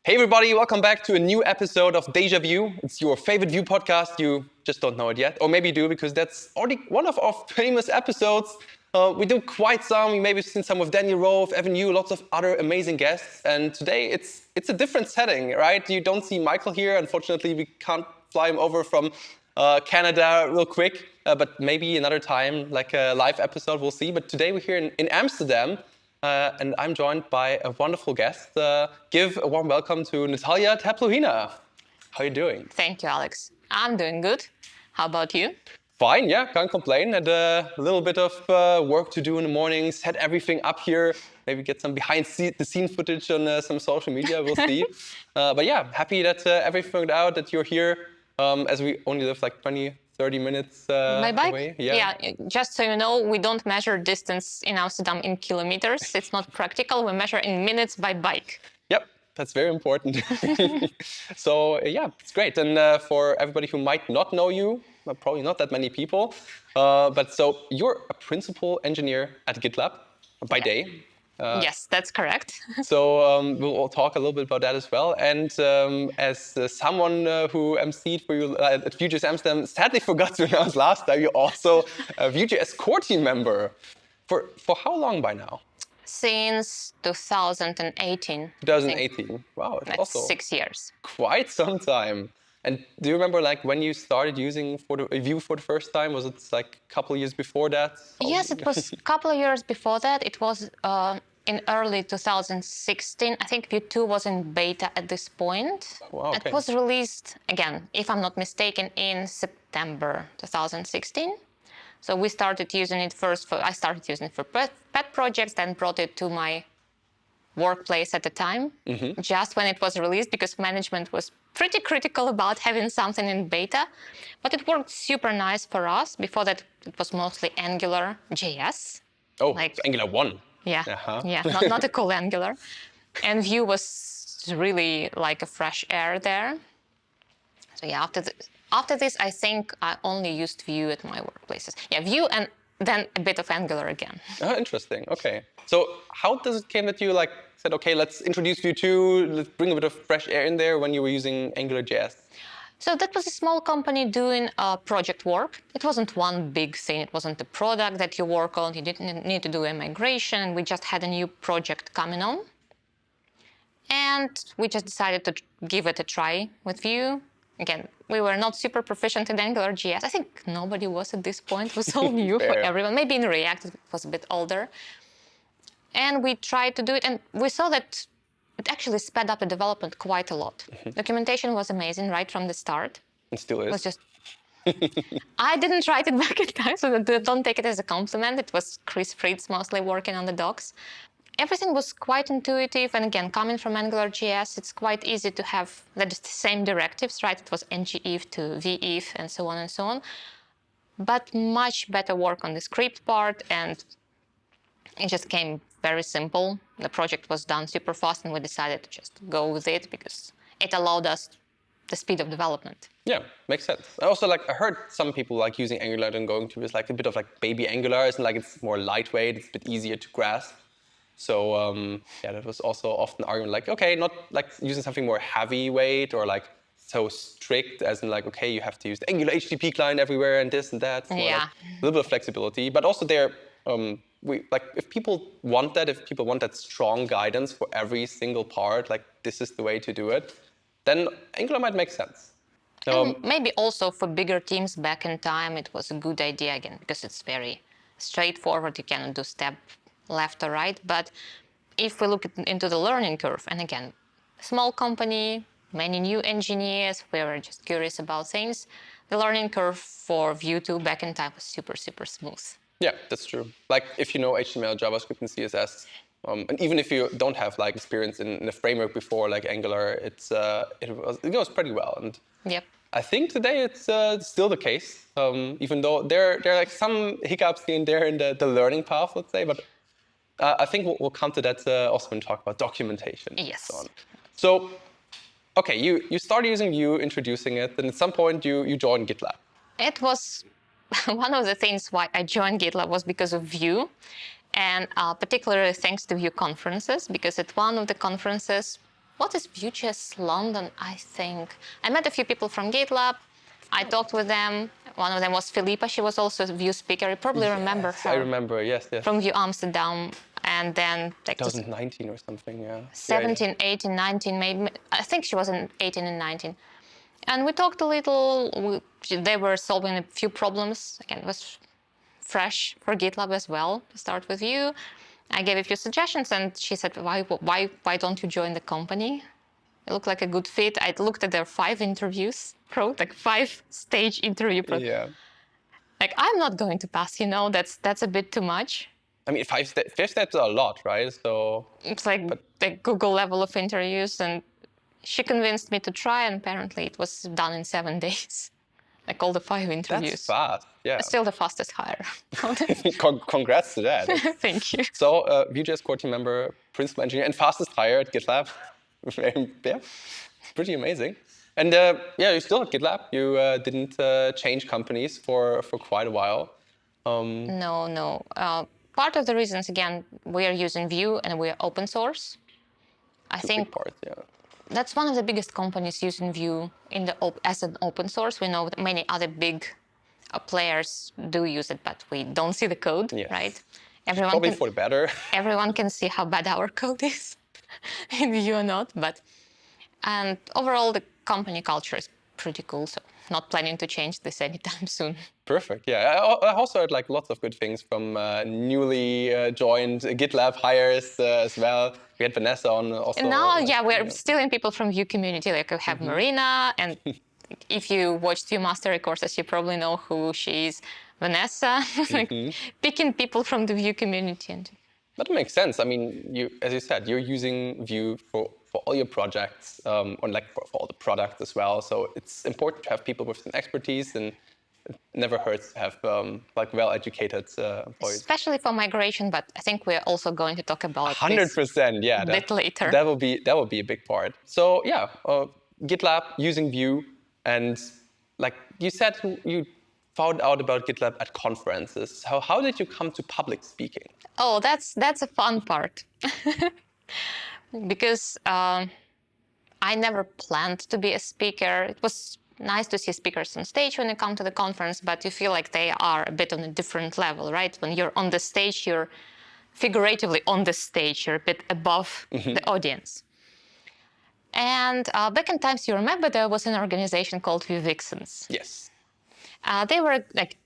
Hey everybody, welcome back to a new episode of DejaVue. It's your favorite Vue podcast. You just don't know it yet, or maybe you do because that's already one of our famous episodes. We do quite some. You maybe seen some with Daniel Rove, Evan Yu, lots of other amazing guests. And today it's a different setting, right? You don't see Michael here. Unfortunately, we can't fly him over from Canada real quick, but maybe another time, like a live episode, we'll see. But today we're here in Amsterdam. And I'm joined by a wonderful guest. Give a warm welcome to Natalia Tepluhina. How are you doing? Thank you, Alex. I'm doing good. How about you? Fine, yeah, can't complain. Had a little bit of work to do in the morning, set everything up here, maybe get some behind-the-scene footage on some social media, we'll see. But yeah, happy that everything worked out, that you're here, as we only live like 20-30 minutes My bike? away. Yeah, just so you know, we don't measure distance in Amsterdam in kilometers. It's not practical. We measure in minutes by bike. Yep, that's very important. So yeah, it's great. And for everybody who might not know you, probably not that many people, but so you're a principal engineer at GitLab by day. Yes, that's correct. So we'll all talk a little bit about that as well. And as someone who emceed for you at Vue.js Amsterdam sadly forgot to announce last time, you're also a Vue.js core team member. For how long by now? Since 2018. 2018. Wow, it's That's also 6 years. quite some time. And do you remember like when you started using Vue for the first time? Was it like a couple of years before that? Yes, it was a couple of years before that. It was in early 2016. I think Vue 2 was in beta at this point. Wow, okay. It was released, again, if I'm not mistaken, in September 2016. So we started using it first. I started using it for pet projects, then brought it to my workplace at the time, just when it was released, because management was pretty critical about having something in beta. But it worked super nice for us. Before that, it was mostly Angular JS. Oh, like Angular 1. Yeah, yeah, not a cool Angular. And Vue was really like a fresh air there. So yeah, after this, I think I only used Vue at my workplaces. Yeah, Vue and then a bit of Angular again. Oh, interesting. Okay. So how does it came that you like said, okay, let's introduce Vue 2, let's bring a bit of fresh air in there when you were using Angular JS? So that was a small company doing project work. It wasn't one big thing. It wasn't a product that you work on. You didn't need to do a migration. We just had a new project coming on. And we just decided to give it a try with Vue. Again, we were not super proficient in Angular JS. I think nobody was at this point. It was all new for everyone. Maybe in React it was a bit older. And we tried to do it, and we saw that it actually sped up the development quite a lot. Documentation was amazing right from the start. It still is. It was just... I didn't write it back in time, so don't take it as a compliment. It was Chris Fritz mostly working on the docs. Everything was quite intuitive, and again, coming from AngularJS, it's quite easy to have the same directives, right? It was ngif to vif and so on and so on. But much better work on the script part, and it just came very simple. The project was done super fast, and we decided to just go with it because it allowed us the speed of development. Yeah, makes sense. I also I heard some people like using Angular and going to this like a bit of like baby Angular, and like it's more lightweight, it's a bit easier to grasp. So yeah, that was also often argument like, okay, not like using something more heavyweight or like so strict as in like, okay, you have to use the Angular HTTP client everywhere and this and that. So yeah. Like, a little bit of flexibility, but also there, if people want that strong guidance for every single part, like this is the way to do it, then Angular might make sense. And maybe also for bigger teams back in time, it was a good idea again, because it's very straightforward. You can do step left or right. But if we look into the learning curve, and again, small company, many new engineers, we were just curious about things, the learning curve for Vue 2 back in time was super, super smooth. Yeah, that's true. Like if you know HTML, JavaScript, and CSS, and even if you don't have like experience in a framework before like Angular, it goes pretty well. And yep. I think today it's still the case, even though there are like some hiccups here and there in the learning path, let's say. But I think we'll come to that also when we talk about documentation. Yes. And so on. So, okay, you started using Vue, introducing it, and at some point you joined GitLab. It was one of the things why I joined GitLab was because of Vue, and particularly thanks to Vue conferences, because at one of the conferences what is Vue.js London, I think. I met a few people from GitLab. I talked with them. One of them was Philippa. She was also a Vue speaker. You probably remember her. I remember, yes. From Vue Amsterdam. And then like 2019 or something, yeah. 17, 18, 19, maybe. I think she was in 18 and 19. And we talked a little. They were solving a few problems. Again, it was fresh for GitLab as well, to start with Vue. I gave a few suggestions, and she said, why don't you join the company? It looked like a good fit. I looked at their 5 interviews, like 5-stage interview. Yeah. Like, I'm not going to pass, that's a bit too much. I mean, 5 steps are a lot, right? So it's like the Google level of interviews, and she convinced me to try, and apparently it was done in 7 days. Like all the 5 interviews. That's fast, yeah. Still the fastest hire. Congrats to that. Thank you. So, Vue.js core team member, principal engineer, and fastest hire at GitLab. Yeah, pretty amazing. And yeah, you're still at GitLab. You didn't change companies for quite a while. No. Part of the reasons, again, we are using Vue and we are open source. I think big parts, yeah. That's one of the biggest companies using Vue as an open source. We know that many other big players do use it, but we don't see the code, yes. right? Probably for the better. Everyone can see how bad our code is in Vue or not, and overall the company culture is pretty cool, so not planning to change this anytime soon. Perfect, yeah. I also heard like lots of good things from newly joined GitLab hires as well. We had Vanessa on also. And now, we're stealing people from Vue community. Like we have Marina, and if you watched Vue Mastery courses, you probably know who she is. Vanessa, picking people from the Vue community. That makes sense. I mean, as you said, you're using Vue for all your projects, or like for all the products as well. So it's important to have people with some expertise, and it never hurts to have like well-educated employees. Especially for migration, but I think we're also going to talk about 100%, yeah. A bit later. That will be a big part. So yeah, GitLab using Vue, and like you said, you found out about GitLab at conferences. How did you come to public speaking? Oh, that's a fun part. Because I never planned to be a speaker. It was nice to see speakers on stage when you come to the conference, but you feel like they are a bit on a different level, right? When you're on the stage, you're figuratively on the stage, you're a bit above the audience. And back in times, you remember there was an organization called Vue Vixens. Yes. They were like,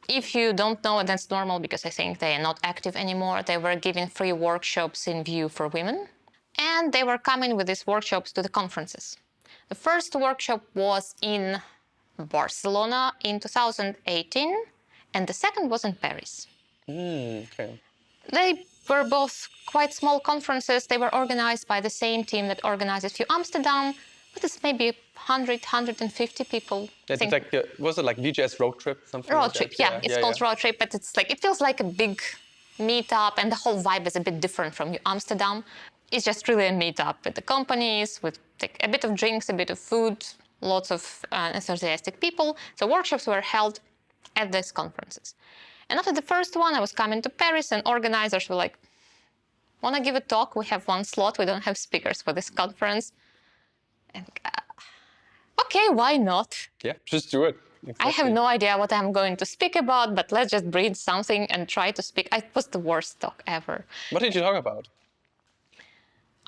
if you don't know, that's normal because I think they are not active anymore. They were giving free workshops in Vue for women. And they were coming with these workshops to the conferences. The first workshop was in Barcelona in 2018, and the second was in Paris. Okay. They were both quite small conferences. They were organized by the same team that organizes Vue Amsterdam, but it's maybe 100, 150 people. Was it like Vue.js road trip? Something road like trip, that? yeah. It's called road trip, but it feels like a big meetup, and the whole vibe is a bit different from Vue Amsterdam. It's just really a meetup with the companies, with a bit of drinks, a bit of food, lots of enthusiastic people. So workshops were held at these conferences. And after the first one, I was coming to Paris, and organizers were like, want to give a talk? We have 1 slot. We don't have speakers for this conference. And okay, why not? Yeah, just do it. Exactly. I have no idea what I'm going to speak about, but let's just bring something and try to speak. It was the worst talk ever. What did you talk about?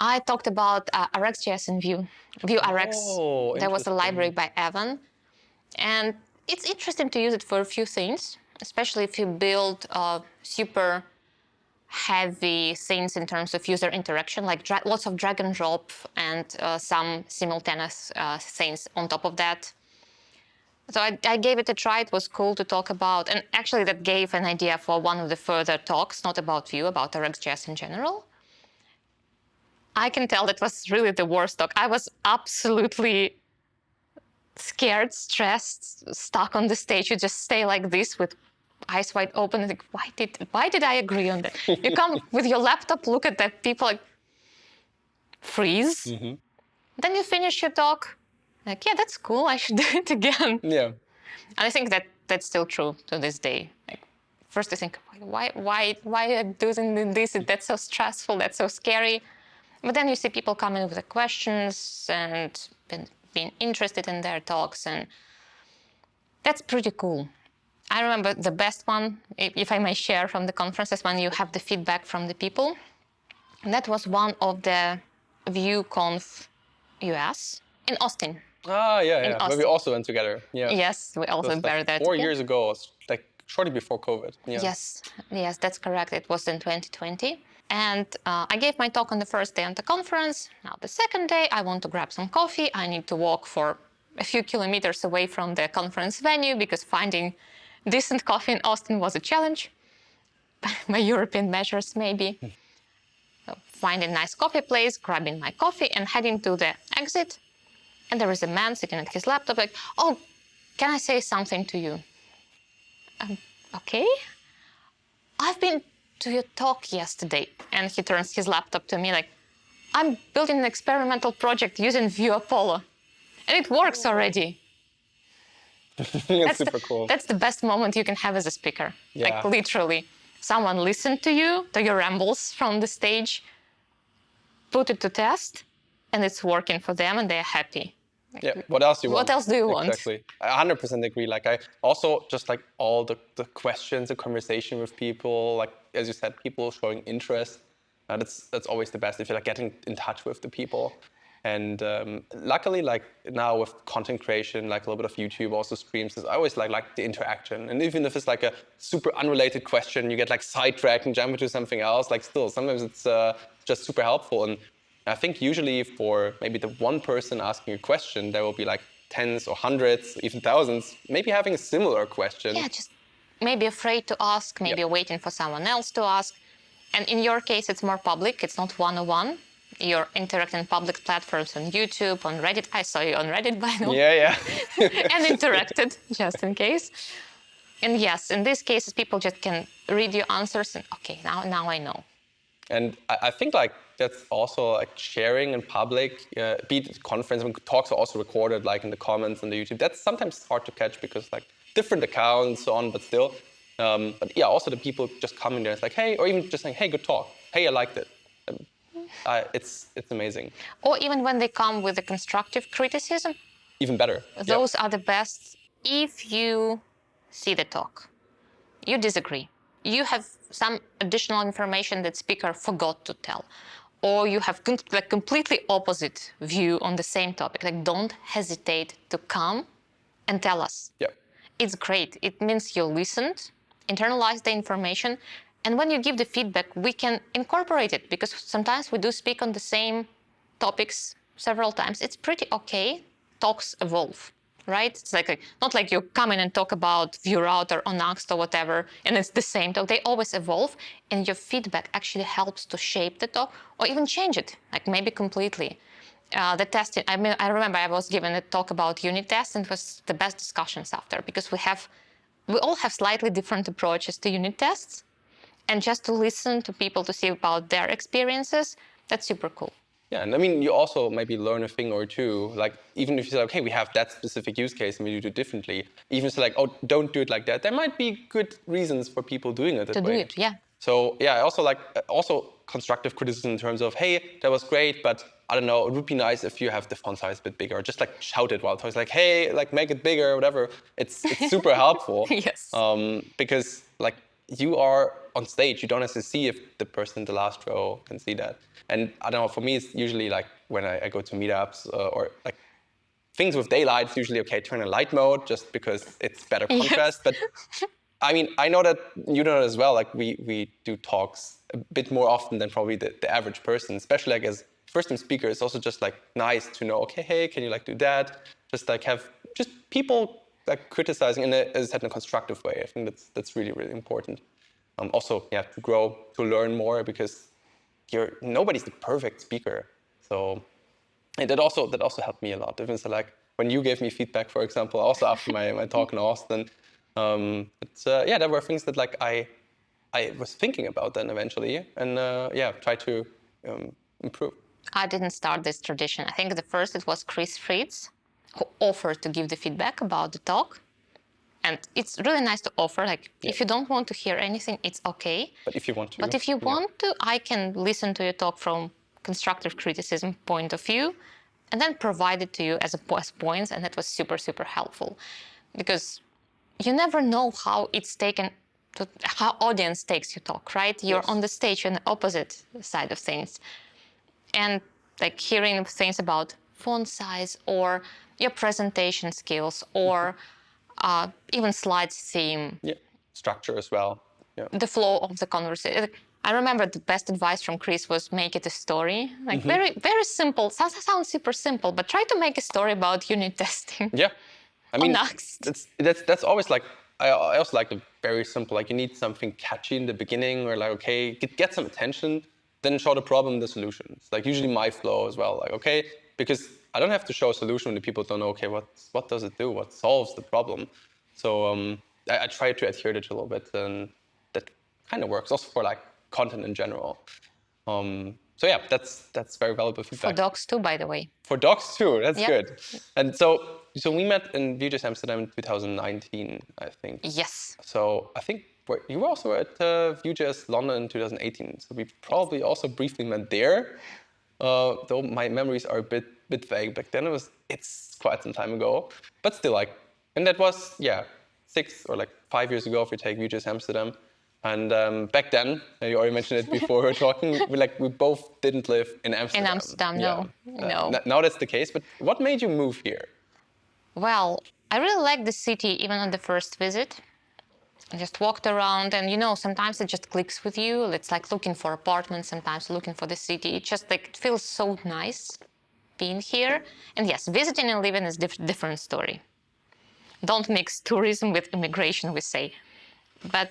I talked about RxJS in Vue, Vue Rx. Oh, there was a library by Evan. And it's interesting to use it for a few things, especially if you build super heavy things in terms of user interaction, like lots of drag and drop and some simultaneous things on top of that. So I gave it a try. It was cool to talk about. And actually, that gave an idea for one of the further talks, not about Vue, about RxJS in general. I can tell that was really the worst talk. I was absolutely scared, stressed, stuck on the stage. You just stay like this with eyes wide open and think, why did I agree on that? You come with your laptop, look at that, people like freeze. Then you finish your talk, like, yeah, that's cool, I should do it again. Yeah. And I think that's still true to this day. Like, first I think, why are you doing this? That's so stressful, that's so scary. But then you see people coming with the questions and being interested in their talks, and that's pretty cool. I remember the best one, if I may share from the conferences, when you have the feedback from the people. And that was one of the VueConf US in Austin. Ah, yeah, In yeah. Where we Austin. also went together. Yeah. Yes, we It also was were like there 4 years ago, it was like shortly before COVID. Yeah. Yes, that's correct. It was in 2020. And I gave my talk on the first day of the conference. Now, the second day, I want to grab some coffee. I need to walk for a few kilometers away from the conference venue because finding decent coffee in Austin was a challenge, by European measures, maybe. So, finding a nice coffee place, grabbing my coffee, and heading to the exit. And there is a man sitting at his laptop, like, "Oh, can I say something to you?" Okay. "I've been to your talk yesterday." And he turns his laptop to me like, "I'm building an experimental project using Vue Apollo. And it works already." It's super cool. That's the best moment you can have as a speaker. Yeah. Like literally, someone listened to you, to your rambles from the stage, put it to test, and it's working for them and they're happy. Yeah. What else do you want? What else do you want? Exactly. I 100% agree. Like I also just like all the questions, the conversation with people, like as you said, people showing interest. That's always the best if you're like getting in touch with the people. And luckily, like now with content creation, like a little bit of YouTube also streams, I always like the interaction. And even if it's like a super unrelated question, you get like sidetracked and jump into something else. Like still, sometimes it's just super helpful. And I think usually for maybe the one person asking a question, there will be like tens or hundreds, even thousands, maybe having a similar question. Yeah, just maybe afraid to ask, maybe waiting for someone else to ask. And in your case, it's more public. It's not one-on-one. You're interacting in public platforms on YouTube, on Reddit. I saw you on Reddit, by the way. Yeah. And interacted, just in case. And yes, in these cases, people just can read your answers and, okay, now I know. And I think like that's also like sharing in public, be it conference, when talks are also recorded like in the comments on the YouTube. That's sometimes hard to catch because like different accounts so on, but still. But yeah, also the people just coming there, it's like, hey, or even just saying, hey, good talk. Hey, I liked it. It's amazing. Or even when they come with a constructive criticism. Even better. Those are the best. If you see the talk, you disagree, you have some additional information that speaker forgot to tell, or you have like completely opposite view on the same topic, like don't hesitate to come and tell us. Yeah. It's great. It means you listened, internalized the information, and when you give the feedback, we can incorporate it because sometimes we do speak on the same topics several times. It's pretty okay. Talks evolve, right? It's like not like you come in and talk about Vue Router or Nuxt or whatever, and it's the same talk. They always evolve, and your feedback actually helps to shape the talk or even change it, like maybe completely. The testing, I remember I was given a talk about unit tests, and it was the best discussions after because we all have slightly different approaches to unit tests, and just to listen to people to see about their experiences, that's super cool. Yeah, and I mean, you also maybe learn a thing or two. Like, even if you say, okay, we have that specific use case and we do it differently, even if you say, like, oh, don't do it like that, there might be good reasons for people doing it that way. To do it, yeah. So, yeah, I also like constructive criticism in terms of, hey, that was great, but I don't know, it would be nice if you have the font size a bit bigger, or just like shout it while talking, like, hey, like make it bigger, whatever. It's super helpful. Yes. Because like you are on stage, you don't necessarily see if the person in the last row can see that. And I don't know, for me, it's usually like when I go to meetups or like things with daylight, it's usually, okay, turn on light mode just because it's better contrast. Yes. But I mean, I know that you know that as well. Like we do talks a bit more often than probably the average person, especially like as first-time speaker. It's also just like nice to know, okay, hey, can you like do that? Just like have just people like criticizing in as I said, in a constructive way. I think that's really, really important. Also, yeah, to grow, to learn more because nobody's the perfect speaker. So and that also helped me a lot. Even so, like when you gave me feedback, for example, also after my talk in Austin, there were things that like I was thinking about then eventually, and try to improve. I didn't start this tradition. I think the first it was Chris Fritz who offered to give the feedback about the talk. And it's really nice to offer, like, if you don't want to hear anything, it's okay. But if you want to. But if you want to, I can listen to your talk from constructive criticism point of view, and then provide it to you as points, and that was super, super helpful. Because you never know how it's taken, how audience takes your talk, right? You're on the stage on the opposite side of things. And like hearing things about font size or your presentation skills or even slide theme. Yeah, structure as well. Yeah. The flow of the conversation. I remember the best advice from Chris was make it a story. Like very, very simple. Sounds super simple, but try to make a story about unit testing. Yeah, I mean, Nuxt. that's always like, I also like the very simple, like you need something catchy in the beginning or like, okay, get some attention, then show the problem, the solution. It's like usually my flow as well, like, okay, because I don't have to show a solution when the people don't know, okay, what does it do? What solves the problem? So I try to adhere to it a little bit, and that kind of works also for like content in general. So yeah, that's very valuable feedback. For docs too, by the way. For docs too, that's Yep. good. And so we met in Vue.js Amsterdam in 2019, I think. Yes. So I think you were also at Vue.js London in 2018. So we probably also briefly met there. Though my memories are a bit vague back then. It's quite some time ago, but still like, and that was 6 or like 5 years ago if you take Vue.js Amsterdam. And back then, you already mentioned it before we were talking, we both didn't live in Amsterdam. In Amsterdam, no. Now that's the case, but what made you move here? Well, I really liked the city even on the first visit. I just walked around and, sometimes it just clicks with you. It's like looking for apartments, sometimes looking for the city. It just like, it feels so nice being here. And yes, visiting and living is different story. Don't mix tourism with immigration, we say. But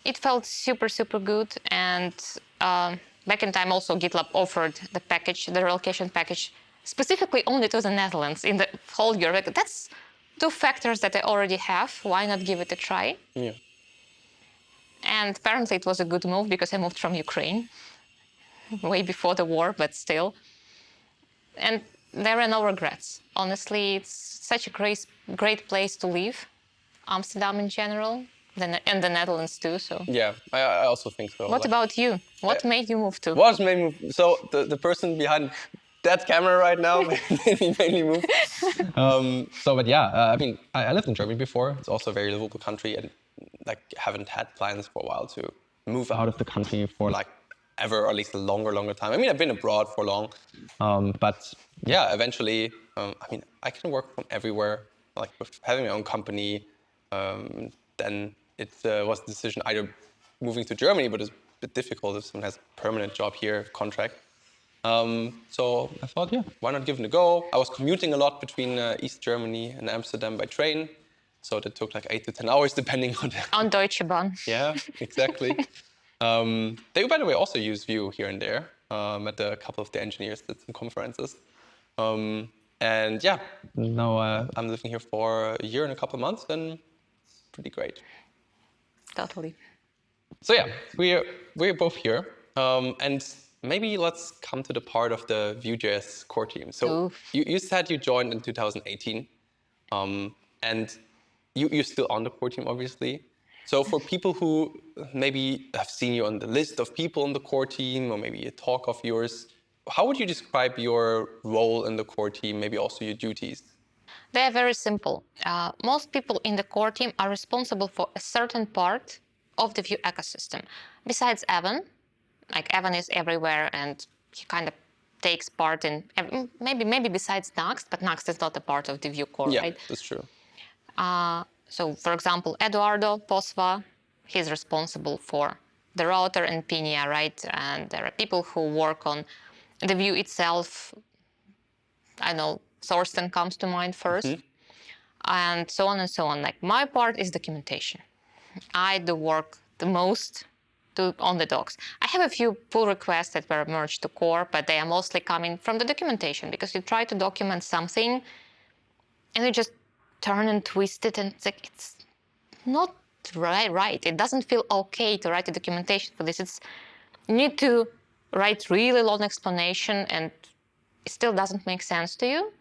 it felt super, super good. And back in time also GitLab offered the relocation package specifically only to the Netherlands in the whole Europe. That's 2 factors that I already have. Why not give it a try? Yeah. And apparently it was a good move because I moved from Ukraine way before the war, but still. And there are no regrets. Honestly, it's such a great place to live. Amsterdam in general, and the Netherlands too. So. Yeah, I also think so. What about you? What made you move to? What made me move? So the person behind that camera right now made me move. But yeah, I mean, I lived in Germany before. It's also a very livable country, and like haven't had plans for a while to move out of the country for like ever, or at least a longer time. I mean, I've been abroad for long, but yeah, eventually, I mean, I can work from everywhere. Like with having my own company, then it was the decision either moving to Germany, but it's a bit difficult if someone has a permanent job here, contract. So I thought, why not give it a go? I was commuting a lot between East Germany and Amsterdam by train. So that took like 8 to 10 hours, depending on Deutsche Bahn. Yeah, exactly. They, by the way, also use Vue here and there. Met a couple of the engineers at some conferences. And yeah, now I'm living here for a year and a couple of months, and it's pretty great. Totally. So yeah, we're both here, and maybe let's come to the part of the Vue.js core team. So you said you joined in 2018, and you're still on the core team, obviously. So for people who maybe have seen you on the list of people on the core team, or maybe a talk of yours, how would you describe your role in the core team, maybe also your duties? They're very simple. Most people in the core team are responsible for a certain part of the Vue ecosystem. Besides Evan, like Evan is everywhere and he kind of takes part in, maybe besides Nuxt, but Nuxt is not a part of the Vue core, right? Yeah, that's true. So for example, Eduardo Posva, he's responsible for the router and Pinia, right? And there are people who work on the Vue itself. I know Thorsten comes to mind first, and so on and so on. Like my part is documentation. I do work the most on the docs. I have a few pull requests that were merged to core, but they are mostly coming from the documentation because you try to document something and you just turn and twist it, and it's not right. It doesn't feel okay to write a documentation for this. You need to write really long explanation and it still doesn't make sense to you.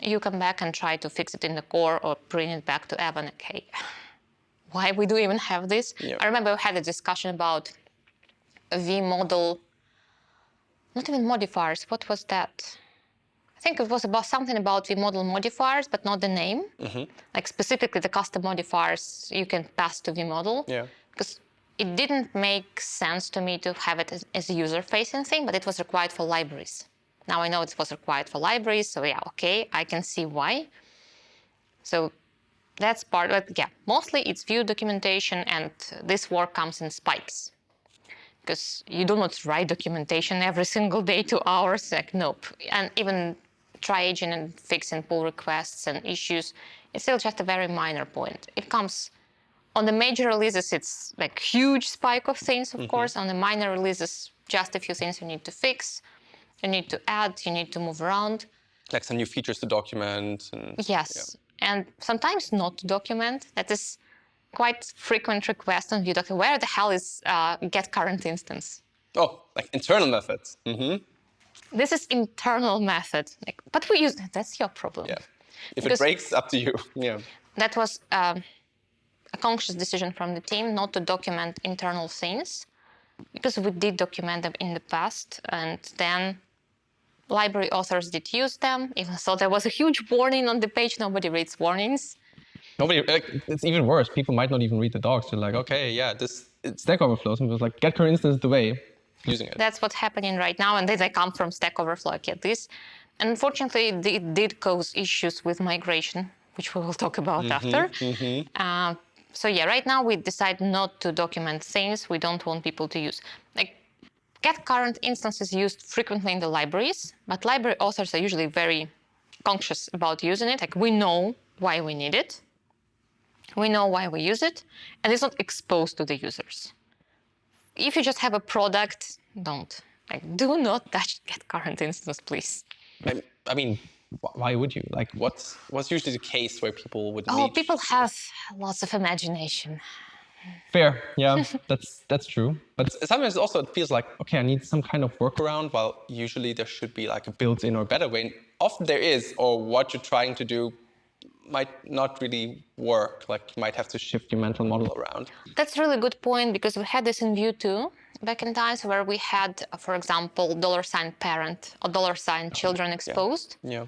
You come back and try to fix it in the core or bring it back to Evan. Okay, why we do even have this? Yeah. I remember we had a discussion about a V model not even modifiers. What was that? I think it was about something about the model modifiers, but not the name. Like specifically the custom modifiers you can pass to the model. Yeah. Because it didn't make sense to me to have it as a user-facing thing, but it was required for libraries. Now I know it was required for libraries, so yeah, okay, I can see why. So that's part of it. Yeah, mostly it's Vue documentation, and this work comes in spikes. Because you do not write documentation every single day, 2 hours, like nope. And even triaging and fixing pull requests and issues, it's still just a very minor point. It comes on the major releases, it's like huge spike of things, of course. On the minor releases, just a few things you need to fix, you need to add, you need to move around. Like some new features to document. And, Yes, and sometimes not to document. That is quite frequent request on Vue document. Where the hell is get current instance? Oh, like internal methods. This is internal method, like, but we use that's your problem. Yeah. If Because it breaks, up to you. Yeah. that was a conscious decision from the team not to document internal things, because we did document them in the past, and then library authors did use them, even though there was a huge warning on the page. Nobody reads warnings. Nobody, like, it's even worse. People might not even read the docs. They're like, okay, Okay, yeah, this it's Stack Overflow. And it was like, get current instance the way. using it. That's what's happening right now, and they come from Stack Overflow, I get this. And unfortunately, it did cause issues with migration, which we will talk about after. So yeah, right now we decide not to document things we don't want people to use. Like, get current instance is used frequently in the libraries, but library authors are usually very conscious about using it. Like, we know why we need it, we know why we use it, and it's not exposed to the users. If you just have a product, don't. Like, do not touch get current instance, please. I mean, Why would you? Like, what's usually the case where people would Oh, reach? people have lots of imagination. fair. Yeah, that's true. But Sometimes also it feels like, okay, I need some kind of workaround, while usually there should be like a built-in or better way. And often there is, or what you're trying to do might not really work. Like you might have to shift shift your mental model. around. That's a really good point, because we had this in Vue too, back in times where we had, for example, $parent or $children exposed. Yeah.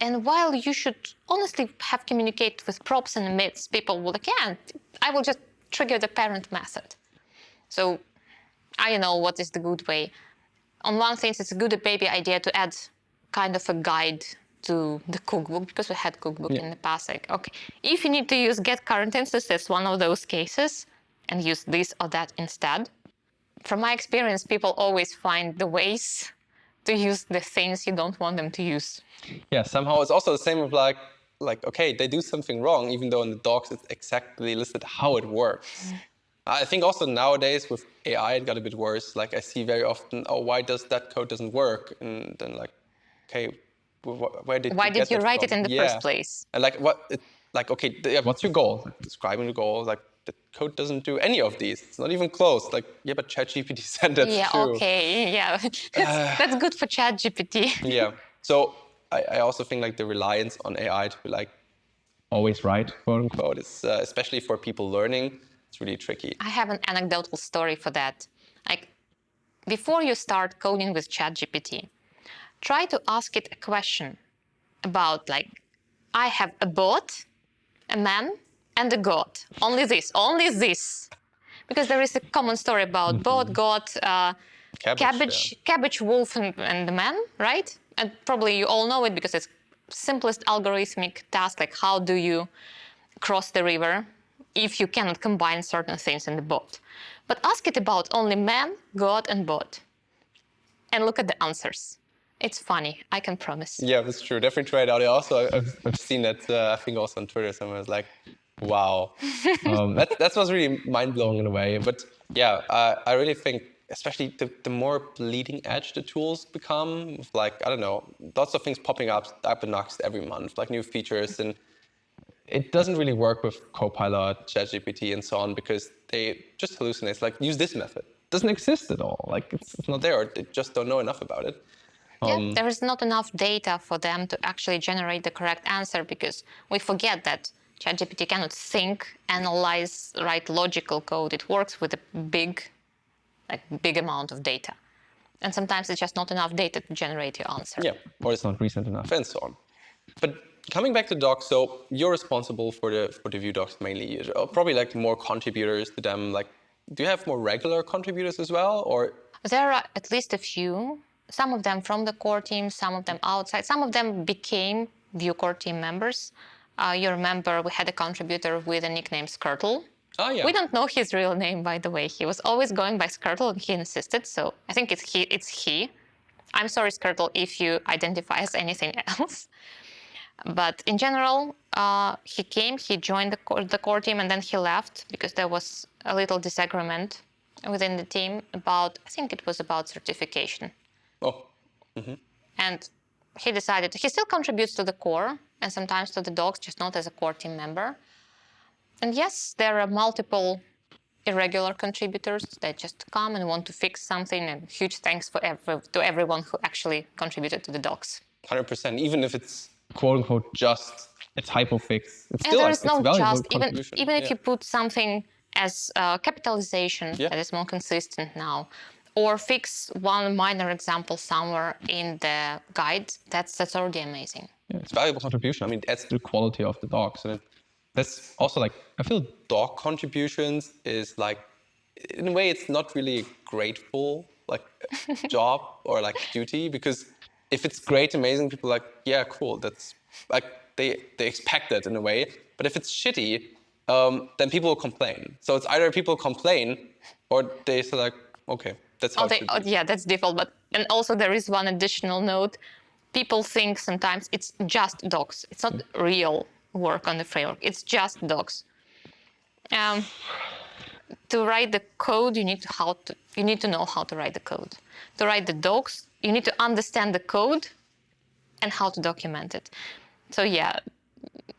And while you should honestly have communicated with props and emits, people will like, yeah, I will just trigger the parent method. So I don't know what is the good way. On one thing, it's a good baby idea to add kind of a guide to the cookbook, because we had cookbook in the past. Like, okay, if you need to use get current instance, that's one of those cases, and use this or that instead. From my experience, people always find the ways to use the things you don't want them to use. Yeah, somehow it's also the same with like okay, they do something wrong, even though in the docs it's exactly listed how it works. I think also nowadays with AI it got a bit worse. Like I see very often, oh, why does that code doesn't work? And then like, okay, where did Why you did get you that write from? it in the first place? And like like okay, what's your goal? Describing the goal, like the code doesn't do any of these. It's not even close. Like yeah, but ChatGPT said that Yeah, too. okay, yeah. That's good for ChatGPT. Yeah. So I also think like the reliance on AI to be like Always right, quote unquote. quote is especially for people learning, it's really tricky. I have an anecdotal story for that. Like, before you start coding with ChatGPT, try to ask it a question about, like, I have a bot, a man, and a god. Only this, only this. Because there is a common story about bot, god, cabbage, wolf, and the man, right? And probably you all know it because it's simplest algorithmic task, like how do you cross the river if you cannot combine certain things in the bot. But ask it about only man, god, and bot. And look at the answers. It's funny, I can promise. Yeah, that's true. Definitely try it out. I've seen that, I think also on Twitter, someone was like, wow. That was really mind-blowing in a way. But yeah, I really think, especially the more bleeding edge the tools become, like, I don't know, lots of things popping up in Nuxt every month, like new features. And it doesn't really work with Copilot, ChatGPT, and so on, because they just hallucinate. It's like, use this method. It doesn't exist at all. Like, it's not there, or they just don't know enough about it. Yeah, there is not enough data for them to actually generate the correct answer, because we forget that ChatGPT cannot think, analyze, write logical code. It works with a big amount of data. And sometimes it's just not enough data to generate your answer. Yeah, or It's not recent enough. and so on. But coming back to docs, so you're responsible for the Vue docs mainly. Probably like more contributors to them. Like, do you have more regular contributors as well, or? There are at least a few. Some of them from the core team, some of them outside. Some of them became Vue core team members. You remember we had a contributor with a nickname Skirtle. Ah, yeah. We don't know his real name, by the way. He was always going by Skirtle, and he insisted. So I think it's he. It's he. I'm sorry, Skirtle, if you identify as anything else. But in general, he came, he joined the core team, and then he left because there was a little disagreement within the team about, I think it was about certification. Oh. And he decided, he still contributes to the core and sometimes to the docs, just not as a core team member. And yes, there are multiple irregular contributors that just come and want to fix something, and huge thanks to everyone who actually contributed to the docs. 100%, even if it's Quote unquote, just a typo fix. It's And still there like, is it's no valuable just, contribution. even if Yeah. you put something as capitalization that is more consistent now, or fix one minor example somewhere in the guide, that's already amazing. Yeah, it's valuable contribution. I mean, that's the quality of the docs. And that's also like, I feel doc contributions is like, in a way, it's not really a grateful like job or like duty, because if it's great, amazing, people are like, yeah, cool. That's like they expect it in a way. But if it's shitty, then people will complain. So it's either people complain or they say like, okay, that's how it should be. Yeah, that's default. But and also there is one additional note. People think sometimes it's just docs. It's not real work on the framework. It's just docs. To write the code, you need to know how to write the code. To write the docs, you need to understand the code and how to document it. So yeah,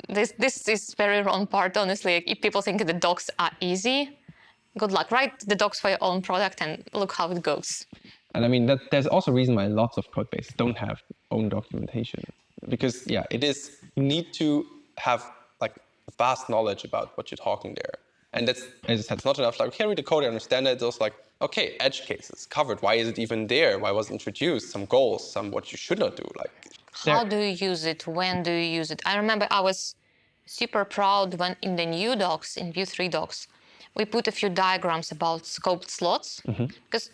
this is very wrong part, honestly. If people think the docs are easy, good luck. Write the docs for your own product and look how it goes. And I mean, there's also a reason why lots of code bases don't have own documentation. Because yeah, it is, you need to have like vast knowledge about what you're talking there. And that's, as I said, it's not enough like, okay, read the code, I understand it. It's also like, okay, edge cases covered. Why is it even there? Why was it introduced? Some goals, some what you should not do. Like, how do you use it? When do you use it? I remember I was super proud when in the new docs, in Vue 3 docs, we put a few diagrams about scoped slots. Because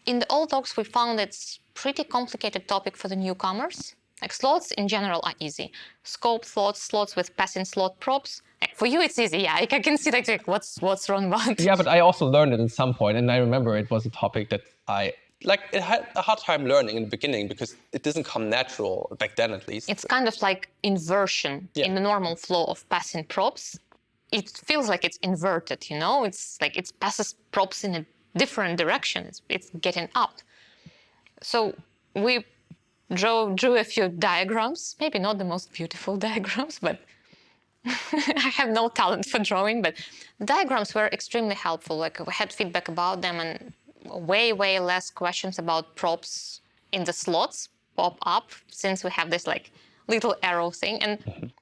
in the old docs, we found it's pretty complicated topic for the newcomers. Like slots in general are easy. Scoped slots, slots with passing slot props. For you, it's easy. Yeah, I can see like what's wrong about it. Yeah, but I also learned it at some point, and I remember it was a topic that it had a hard time learning in the beginning because it doesn't come natural, back then at least. It's kind of like inversion in the normal flow of passing props. It feels like it's inverted, you know? It's like it passes props in a different direction. It's getting up. So we drew a few diagrams, maybe not the most beautiful diagrams, but I have no talent for drawing, but the diagrams were extremely helpful. Like we had feedback about them and way less questions about props in the slots pop up since we have this like little arrow thing. And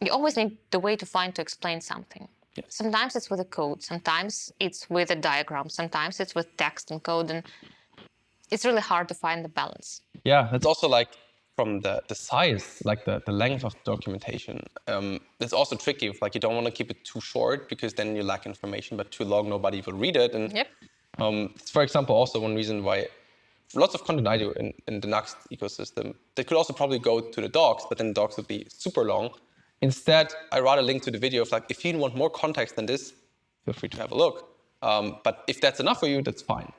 you always need the way to find to explain something. Yes. Sometimes it's with a code, sometimes it's with a diagram, sometimes it's with text and code, and it's really hard to find the balance. Yeah, It's also like from the size, like the length of the documentation. It's also tricky. If, like you don't want to keep it too short because then you lack information, but too long, nobody will read it. And Yep. it's, for example, also one reason why lots of content I do in the Nuxt ecosystem, they could also probably go to the docs, but then the docs would be super long. Instead, I rather link to the video of like, if you want more context than this, feel free to have a look. But if that's enough for you, that's fine.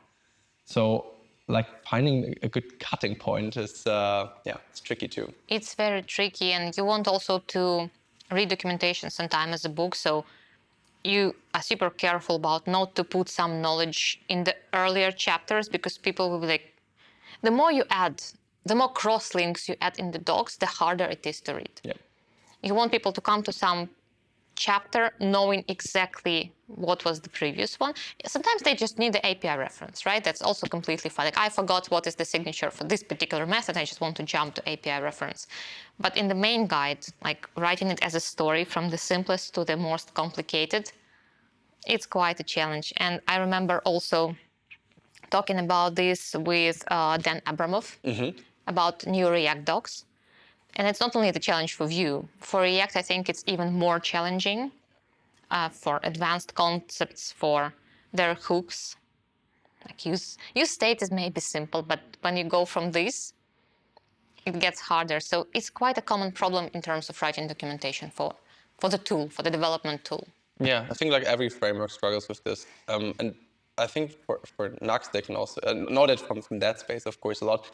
So like finding a good cutting point is, it's tricky too. It's very tricky, and you want also to read documentation sometime as a book, so you are super careful about not to put some knowledge in the earlier chapters, because people will be like, the more you add, the more cross links you add in the docs, the harder it is to read. Yeah. You want people to come to some chapter knowing exactly what was the previous one. Sometimes they just need the API reference, right? That's also completely fine. Like I forgot what is the signature for this particular method. I just want to jump to API reference. But in the main guide, like writing it as a story from the simplest to the most complicated, it's quite a challenge. And I remember also talking about this with Dan Abramov about new React docs. And it's not only the challenge for Vue. For React, I think it's even more challenging for advanced concepts, for their hooks. Like use state is maybe simple, but when you go from this, it gets harder. So it's quite a common problem in terms of writing documentation for the tool, for the development tool. Yeah, I think like every framework struggles with this. And I think for Nuxt, they can also, know that from that space, of course, a lot.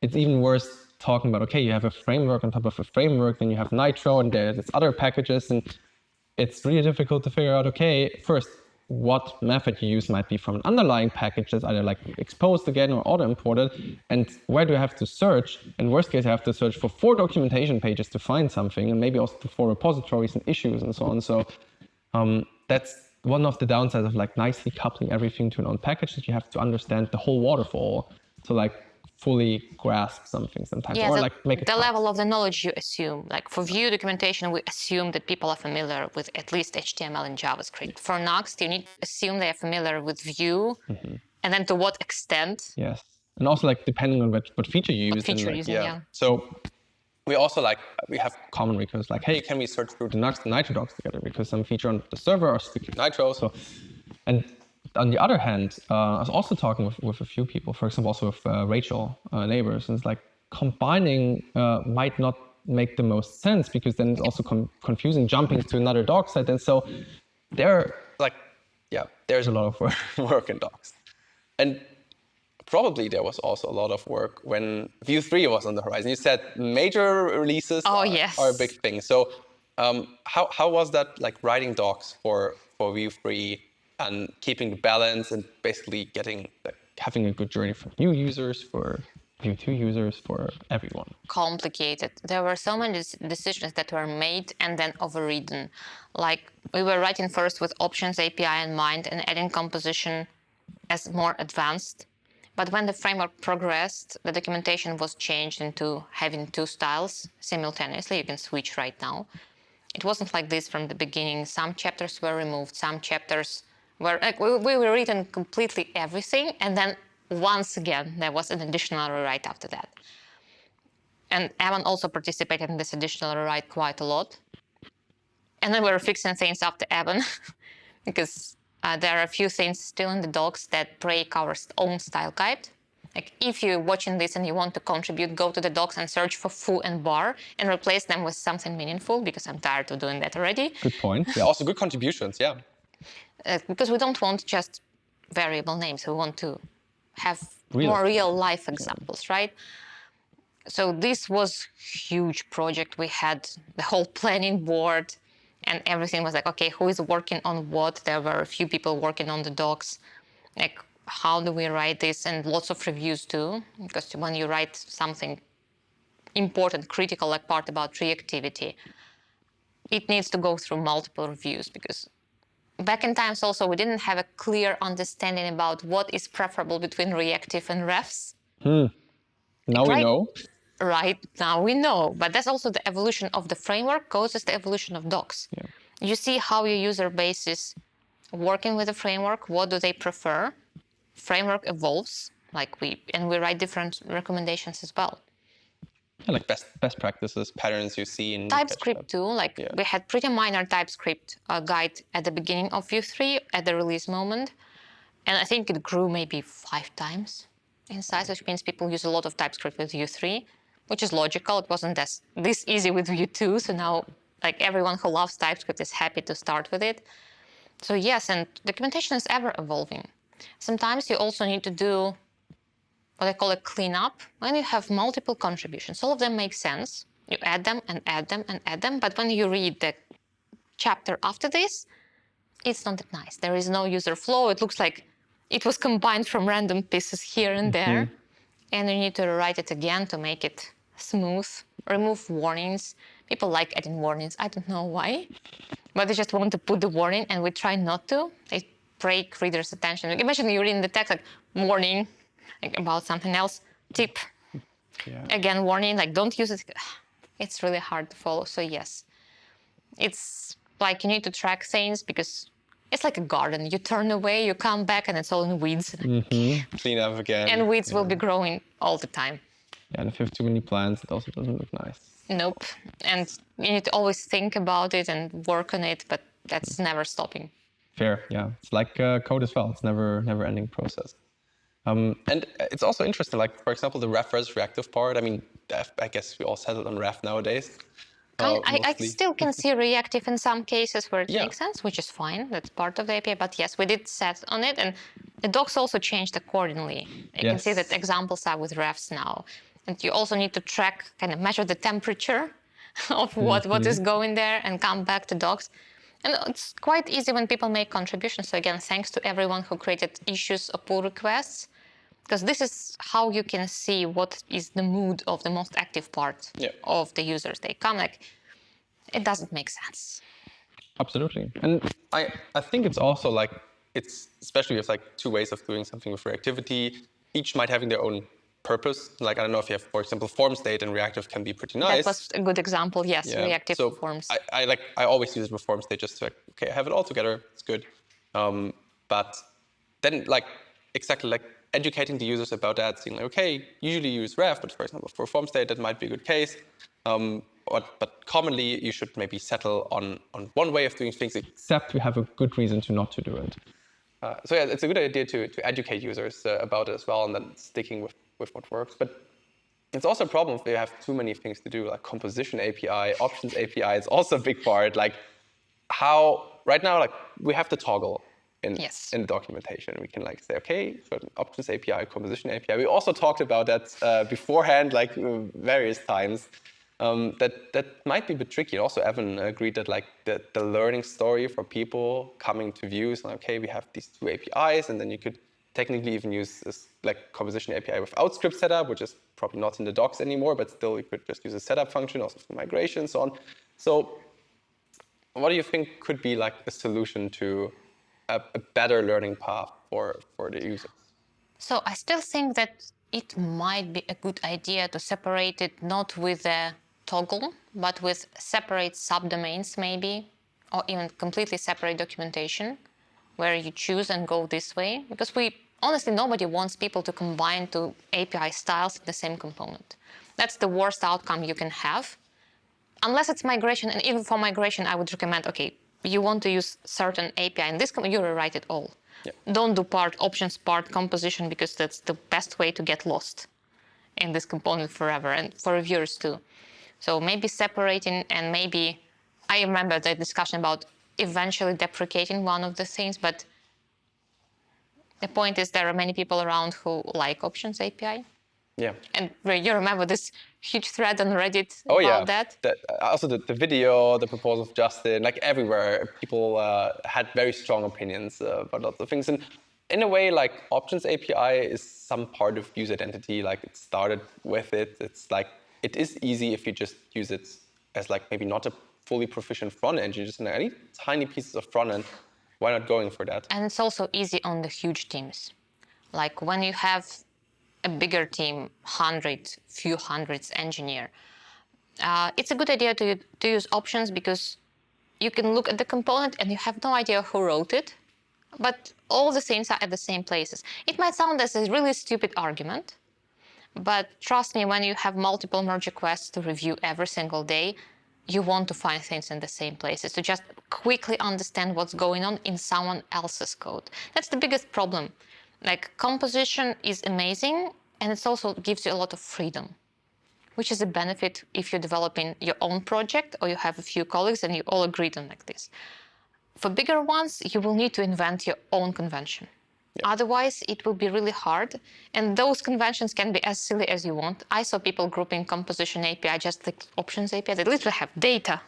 It's even worse talking about, okay, you have a framework on top of a framework, then you have Nitro, and there's other packages, and it's really difficult to figure out, okay, first, what method you use might be from an underlying package that's either like exposed again or auto-imported, and where do I have to search? In worst case, I have to search for 4 documentation pages to find something, and maybe also 4 repositories and issues and so on. So that's one of the downsides of like nicely coupling everything to an own package, that you have to understand the whole waterfall to like fully grasp something sometimes, Yeah, or like make it the level of the knowledge you assume. Like for Vue documentation, we assume that people are familiar with at least HTML and JavaScript. For Nuxt, you need to assume they are familiar with Vue, and then to what extent. Yes, and also like depending on what feature you use. What feature and, using, yeah. So we also we have common requests like, hey, can we search through the Nuxt and Nitro docs together because some feature on the server are strictly Nitro. So, and on the other hand, I was also talking with a few people, for example, also with Rachel neighbors, and it's like combining might not make the most sense because then it's also confusing jumping to another doc site. And so there's a lot of work in docs. And probably there was also a lot of work when Vue 3 was on the horizon. You said major releases are a big thing. So how was that like writing docs for Vue 3 and keeping the balance and basically having a good journey for new users, for Vue 2 users, for everyone? Complicated. There were so many decisions that were made and then overridden. Like we were writing first with options API in mind and adding composition as more advanced. But when the framework progressed, the documentation was changed into having 2 styles simultaneously. You can switch right now. It wasn't like this from the beginning. Some chapters were removed, some chapters were like we were written completely everything, and then once again there was an additional rewrite after that. And Evan also participated in this additional rewrite quite a lot. And then we were fixing things after Evan because there are a few things still in the docs that break our own style guide. Like if you're watching this and you want to contribute, go to the docs and search for foo and bar and replace them with something meaningful, because I'm tired of doing that already. Good point. Yeah, also good contributions, yeah. Because we don't want just variable names. We want to have more real life examples, right? So this was a huge project. We had the whole planning board and everything was like, okay, who is working on what? There were a few people working on the docs. Like, how do we write this? And lots of reviews too, because when you write something important, critical, like part about reactivity, it needs to go through multiple reviews, because back in times also we didn't have a clear understanding about what is preferable between reactive and refs. Now we know. Right, now we know. But that's also the evolution of the framework causes the evolution of docs. Yeah. You see how your user base is working with the framework, what do they prefer? Framework evolves, we write different recommendations as well. Yeah, like best practices, patterns you see in TypeScript too, we had pretty minor TypeScript guide at the beginning of Vue 3 at the release moment. And I think it grew maybe 5 times in size, which means people use a lot of TypeScript with Vue 3, which is logical. It wasn't this easy with Vue 2, so now everyone who loves TypeScript is happy to start with it. So yes, and documentation is ever evolving. Sometimes you also need to do what I call a cleanup when you have multiple contributions. All of them make sense. You add them and add them and add them, but when you read the chapter after this, it's not that nice. There is no user flow. It looks like it was combined from random pieces here and there. And you need to rewrite it again to make it smooth, remove warnings. People like adding warnings. I don't know why, but they just want to put the warning, and we try not to. They break readers' attention. Imagine you're reading the text, warning, about something else, tip. Yeah. Again, warning, don't use it. It's really hard to follow. So yes, it's you need to track things, because It's like a garden. You turn away, you come back, and it's all in weeds. Clean up again. And weeds will be growing all the time. Yeah, and if you have too many plants, it also doesn't look nice. Nope. And you need to always think about it and work on it, but that's never stopping. Fair, yeah. It's like code as well. It's never ending process. And it's also interesting, like, for example, the ref versus reactive part. I mean, I guess we all settled on ref nowadays. I Mostly. still can see reactive in some cases where it Yeah. makes sense, which is fine. That's part of the API. But yes, we did set on it, and the docs also changed accordingly. You can see that examples are with refs now. And you also need to track, kind of measure the temperature of what is going there and come back to docs. And it's quite easy when people make contributions. So again, thanks to everyone who created issues or pull requests, because this is how you can see what is the mood of the most active part of the users. They come like, it doesn't make sense. Absolutely. And I think it's also like, it's especially with like two ways of doing something with reactivity, each might having their own purpose. Like, I don't know if you have, for example, form state and reactive can be pretty nice. That was a good example, yes, reactive so forms. I always use it with form state just to like, okay, I have it all together, it's good. But then like, exactly like educating the users about that, saying like, okay, usually use ref, but for example, for form state, that might be a good case. But commonly, you should maybe settle on one way of doing things. except we have a good reason to not to do it. So yeah, it's a good idea to educate users about it as well, and then sticking with what works. But it's also a problem if they have too many things to do, like composition API, options API. It's also a big part. Like how right now, like we have to toggle in the documentation. We can like say, okay, certain options API, composition API. We also talked about that beforehand, like various times. That might be a bit tricky. Also, Evan agreed that like the learning story for people coming to Vue is like, okay, we have these two APIs, and then you could technically even use this like composition API without script setup, which is probably not in the docs anymore, but still you could just use a setup function, also for migration and so on. So what do you think could be like a solution to a better learning path for the users? So I still think that it might be a good idea to separate it not with a toggle, but with separate subdomains maybe, or even completely separate documentation, where you choose and go this way. Because honestly, nobody wants people to combine two API styles in the same component. That's the worst outcome you can have. Unless it's migration, and even for migration, I would recommend, okay, you want to use certain API in this, you rewrite it all. Don't do part options, part composition, because that's the best way to get lost in this component forever, and for reviewers too. So maybe separating, and maybe I remember the discussion about eventually deprecating one of the things, but the point is there are many people around who like options API. Yeah. And you remember this huge thread on Reddit about that? Also the video, the proposal of Justin, like everywhere, people had very strong opinions about lots of things. And in a way, like options API is some part of Vue's identity. Like it started with it. It's like, it is easy if you just use it as like maybe not a fully proficient front end. You just need tiny pieces of front end. Why not going for that? And it's also easy on the huge teams. Like when you have a bigger team, few hundreds engineer, it's a good idea to use options because you can look at the component and you have no idea who wrote it, but all the things are at the same places. It might sound as a really stupid argument, but trust me, when you have multiple merge requests to review every single day, you want to find things in the same places, to just quickly understand what's going on in someone else's code. That's the biggest problem. Like composition is amazing, and it also gives you a lot of freedom, which is a benefit if you're developing your own project or you have a few colleagues and you all agreed on like this. For bigger ones, you will need to invent your own convention. Otherwise, it will be really hard. And those conventions can be as silly as you want. I saw people grouping composition API just like options API. They literally have data,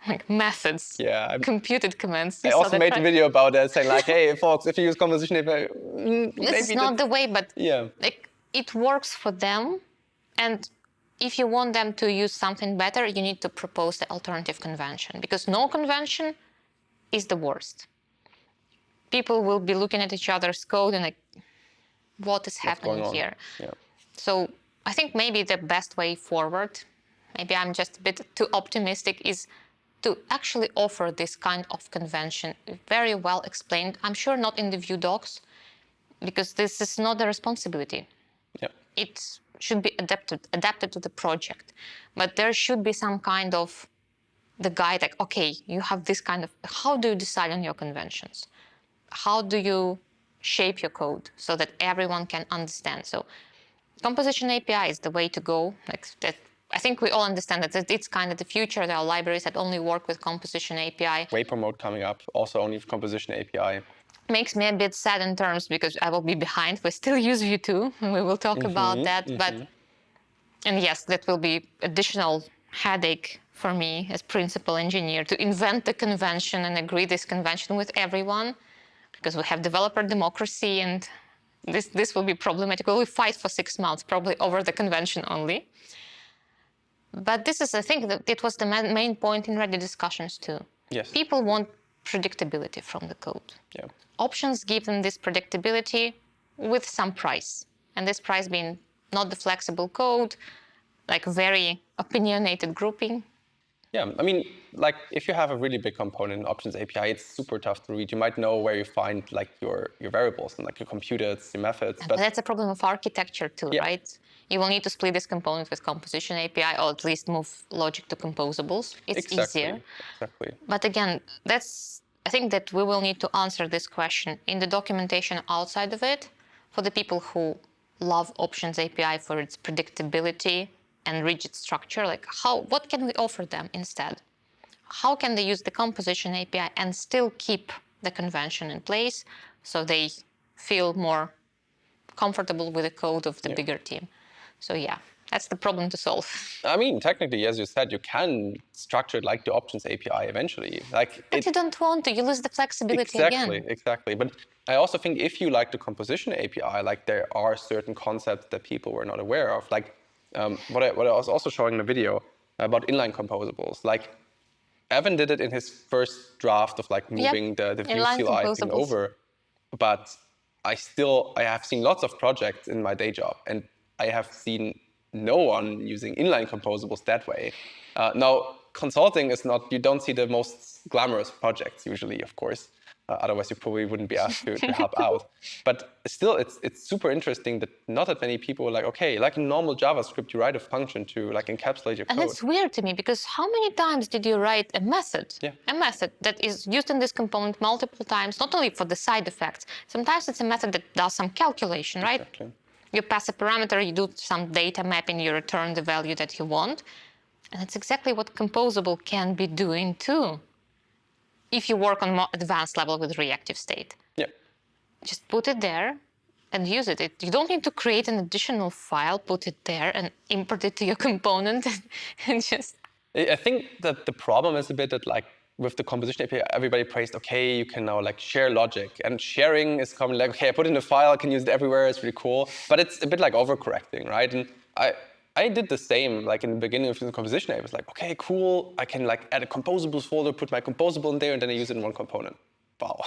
like methods, computed commands. I also made a video about that, saying like, hey, folks, if you use composition API, this is not the way, but like, it works for them. And if you want them to use something better, you need to propose the alternative convention, because no convention is the worst. People will be looking at each other's code and like, what is happening here? So I think maybe the best way forward, maybe I'm just a bit too optimistic, is to actually offer this kind of convention, very well explained. I'm sure not in the Vue docs, because this is not the responsibility. Yeah. It should be adapted to the project. But there should be some kind of the guide, like, okay, you have this kind of, how do you decide on your conventions? How do you shape your code so that everyone can understand? So composition API is the way to go. Like that, I think we all understand that it's kind of the future. There are libraries that only work with composition API. Vapor mode coming up, also only with composition API. Makes me a bit sad in terms because I will be behind. We still use Vue 2, and we will talk about that. But and yes, that will be additional headache for me as principal engineer to invent the convention and agree this convention with everyone, because we have developer democracy, and this will be problematic. We will fight for 6 months, probably over the convention only. But this is, I think, that it was the main point in Reddit discussions too. Yes. People want predictability from the code. Yeah. Options give them this predictability with some price. And this price being not the flexible code, like very opinionated grouping. Yeah, I mean, like if you have a really big component in Options API, it's super tough to read. You might know where you find like your variables and like your computers, your methods. But that's a problem of architecture too, Yeah. right? You will need to split this component with composition API, or at least move logic to composables. It's easier. Exactly. But again, I think that we will need to answer this question in the documentation outside of it for the people who love Options API for its predictability and rigid structure. Like what can we offer them instead? How can they use the composition API and still keep the convention in place so they feel more comfortable with the code of the bigger team? So yeah, that's the problem to solve. I mean, technically, as you said, you can structure it like the Options API eventually. But you don't want to. You lose the flexibility again. Exactly. But I also think if you like the composition API, like there are certain concepts that people were not aware of. Like what I was also showing in the video about inline composables. Like Evan did it in his first draft of like moving the Vue CLI thing over. But I have seen lots of projects in my day job, and I have seen no one using inline composables that way. Now, consulting is not, you don't see the most glamorous projects usually, of course. Otherwise, you probably wouldn't be asked to help out. But still, it's super interesting that not that many people are like, okay, like in normal JavaScript, you write a function to like encapsulate your code. And it's weird to me because how many times did you write a method? Yeah. A method that is used in this component multiple times, not only for the side effects. Sometimes it's a method that does some calculation, right? Exactly. You pass a parameter, you do some data mapping, you return the value that you want. And it's exactly what composable can be doing too, if you work on more advanced level with reactive state. Yeah. Just put it there and use it. You don't need to create an additional file, put it there and import it to your component and just... I think that the problem is a bit that like with the composition API, everybody praised, okay, you can now like share logic, and sharing is common, like, okay, I put it in a file, I can use it everywhere, it's really cool. But it's a bit like overcorrecting, right? And I did the same, like in the beginning of the composition, I was like, okay, cool, I can like add a composables folder, put my composable in there, and then I use it in one component. Wow.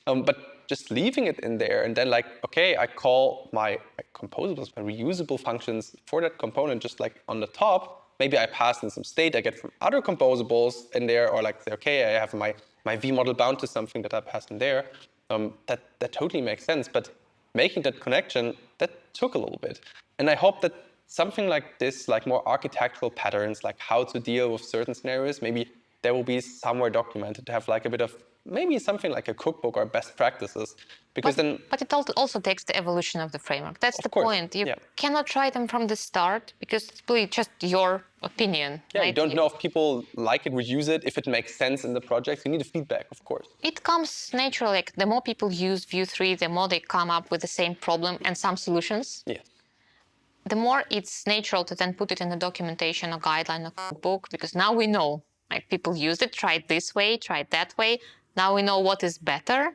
But just leaving it in there, and then like, okay, I call my composables, my reusable functions for that component just like on the top. Maybe I pass in some state I get from other composables in there, or like say, okay, I have my V model bound to something that I pass in there. That totally makes sense, but making that connection, that took a little bit. And I hope that something like this, like more architectural patterns, like how to deal with certain scenarios, maybe there will be somewhere documented to have like a bit of, maybe something like a cookbook or best practices. Because but it also takes the evolution of the framework. That's the point. You cannot try them from the start because it's really just your opinion. Yeah, right? You don't know if people like it, reuse it, if it makes sense in the project. You need a feedback, of course. It comes naturally. Like the more people use Vue 3, the more they come up with the same problem and some solutions. Yes. The more it's natural to then put it in the documentation or guideline or cookbook, because now we know, like people use it, try it this way, try it that way. Now we know what is better,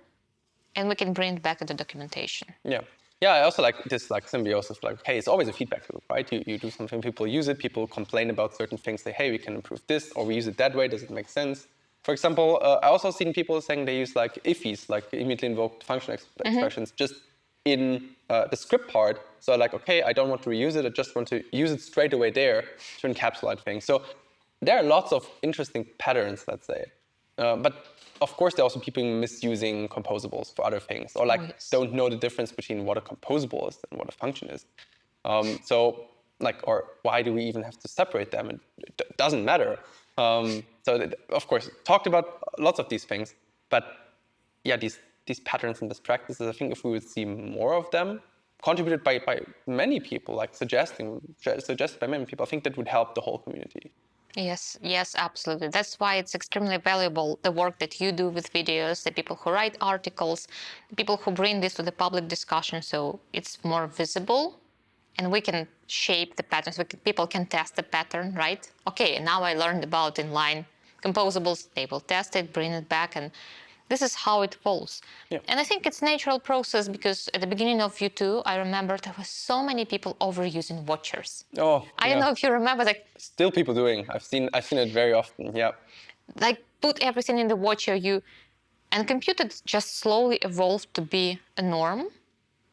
and we can bring it back to the documentation. Yeah. Yeah, I also like this like symbiosis, like, hey, it's always a feedback loop, right? You do something, people use it, people complain about certain things, say, hey, we can improve this, or we use it that way, does it make sense? For example, I also seen people saying they use like ifs, like immediately invoked function expressions, just in the script part. So like, okay, I don't want to reuse it, I just want to use it straight away there to encapsulate things. So there are lots of interesting patterns, let's say. But of course, there are also people misusing composables for other things, or like don't know the difference between what a composable is and what a function is. Or why do we even have to separate them? It doesn't matter. Of course, talked about lots of these things, but yeah, these patterns and best practices, I think if we would see more of them, contributed by many people, like suggested by many people, I think that would help the whole community. Yes, absolutely. That's why it's extremely valuable, the work that you do with videos, the people who write articles, the people who bring this to the public discussion so it's more visible and we can shape the patterns. People can test the pattern, right? Okay, now I learned about inline composables. They will test it, bring it back, and this is how it falls. Yeah. And I think it's a natural process because at the beginning of Vue 2, I remember there were so many people overusing watchers. Oh, I don't know if you remember, like still people doing. I've seen it very often. Yeah. like put everything in the watcher. And computed just slowly evolved to be a norm.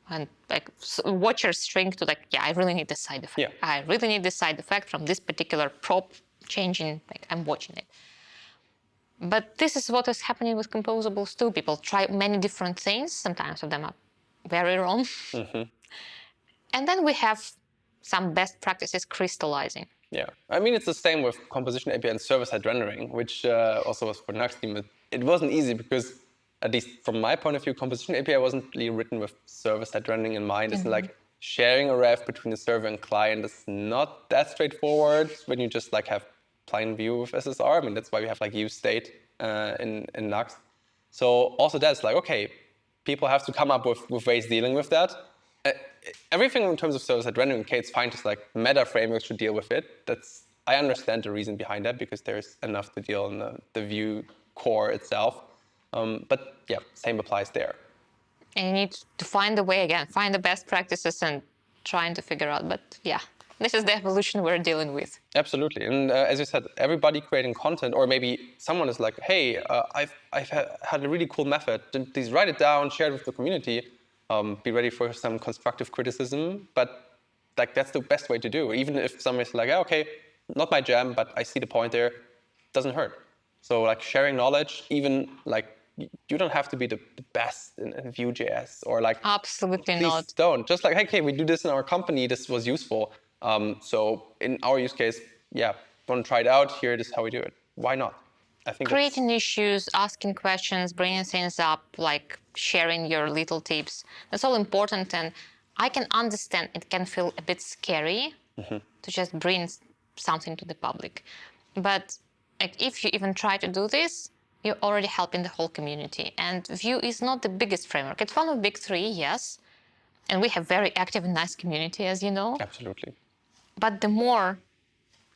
And like watchers shrink to like, yeah, I really need this side effect. Yeah. I really need this side effect from this particular prop changing. Like I'm watching it. But this is what is happening with composables too. People try many different things. Sometimes of them are very wrong. Mm-hmm. And then we have some best practices crystallizing. Yeah, I mean, it's the same with composition API and server-side rendering, which also was for Nuxt team. It wasn't easy because, at least from my point of view, composition API wasn't really written with server-side rendering in mind. It's like sharing a ref between the server and client is not that straightforward when you just like have plain view with SSR. I mean, that's why we have like use state in Nuxt. So also that's like, okay, people have to come up with ways dealing with that. Everything in terms of server-side rendering, okay, it's fine. Just like meta frameworks should deal with it. I understand the reason behind that because there's enough to deal in the Vue core itself. But yeah, same applies there. And you need to find the way again, find the best practices and trying to figure out. But yeah, this is the evolution we're dealing with. Absolutely. And as you said, everybody creating content, or maybe someone is like, hey, I've had a really cool method. Please write it down, share it with the community. Be ready for some constructive criticism, but like that's the best way to do. Even if someone is like, okay, not my jam, but I see the point there, doesn't hurt. So like sharing knowledge, even like you don't have to be the best in Vue.js or like absolutely please not. Don't just like, hey, okay, we do this in our company. This was useful. So in our use case, yeah, want to try it out? Here, this is how we do it. Why not? I think creating issues, asking questions, bringing things up, like sharing your little tips. That's all important, and I can understand it can feel a bit scary to just bring something to the public. But like, if you even try to do this, you're already helping the whole community. And Vue is not the biggest framework. It's one of the big three, yes. And we have very active and nice community, as you know. Absolutely. But the more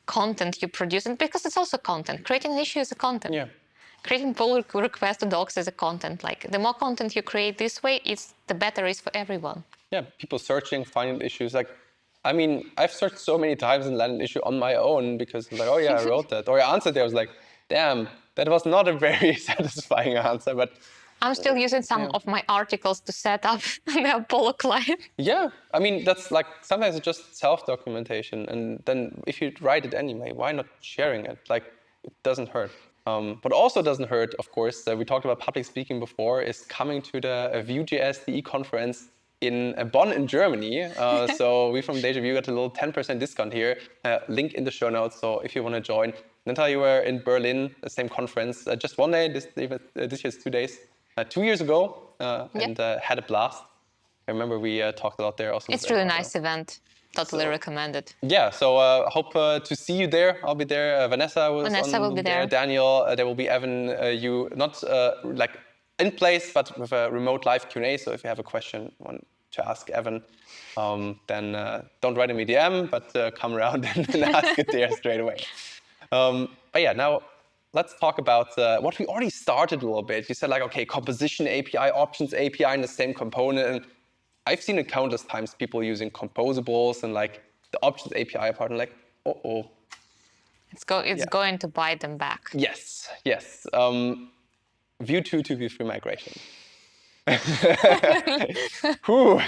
content you produce, and because it's also content, creating an issue is a content. Yeah. Creating pull request to docs is a content. Like the more content you create this way, the better it is for everyone. Yeah, people searching, finding issues. Like, I mean, I've searched so many times and landed an issue on my own because I'm like, oh yeah, I wrote that. Or I answered there, I was like, damn, that was not a very satisfying answer, but I'm still using some of my articles to set up the Apollo client. Yeah, I mean, that's like, sometimes it's just self-documentation. And then if you write it anyway, why not sharing it? Like, it doesn't hurt. What also doesn't hurt, of course, we talked about public speaking before, is coming to the Vue.js DE Conference in Bonn in Germany. So we from DejaVue got a little 10% discount here. Link in the show notes. So if you want to join. Natalia, you were in Berlin, the same conference, just one day. This year's 2 days. 2 years ago, and had a blast. I remember we talked a lot there also. It's really nice event. Totally recommend it. Yeah, so hope to see you there. I'll be there. Vanessa will be there. Daniel, there will be Evan. You not like in place, but with a remote live Q&A. So if you have a question, want to ask Evan, then don't write me DM, but come around and ask it there straight away. But yeah, now let's talk about what we already started a little bit. You said like, okay, composition API, options API in the same component. And I've seen it countless times, people using composables and like the options API part, and like, uh-oh. It's going to bite them back. Yes. Vue 2 to Vue 3 migration. Whew.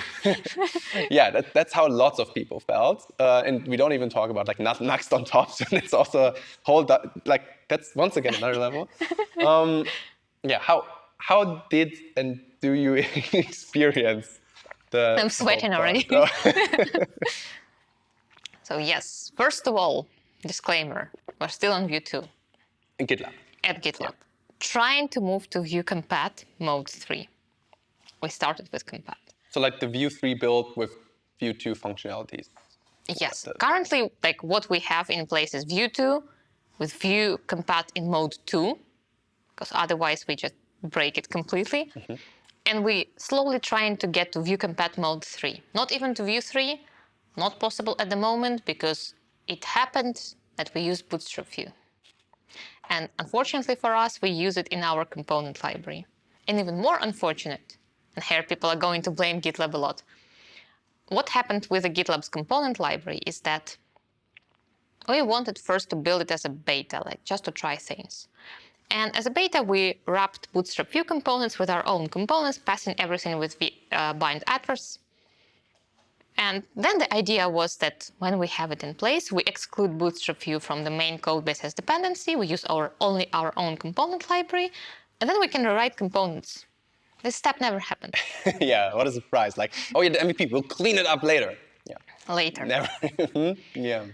Yeah, that's how lots of people felt. And we don't even talk about like Nuxt on top. So that's also a whole, like, that's once again another level. Yeah, how did and do you experience the I'm whole sweating already. part? So yes, first of all, disclaimer, we're still on Vue 2 In GitLab. at GitLab. Trying to move to Vue Compat mode 3. We started with Compat. So like the Vue 3 build with Vue 2 functionalities. Yes, currently like what we have in place is Vue 2 with Vue Compat in mode 2, because otherwise we just break it completely. And we slowly trying to get to Vue Compat mode 3. Not even to Vue 3, not possible at the moment because it happened that we use Bootstrap Vue. And unfortunately for us, we use it in our component library. And even more unfortunate, and here people are going to blame GitLab a lot. What happened with the GitLab's component library is that we wanted first to build it as a beta, like just to try things. And as a beta, we wrapped Bootstrap Vue components with our own components, passing everything with the bind address. And then the idea was that when we have it in place, we exclude Bootstrap Vue from the main codebase as dependency. We use only our own component library, and then we can rewrite components. This step never happened. Yeah, what a surprise. Like, oh yeah, the MVP, we'll clean it up later. Yeah. Later. Never. Yeah.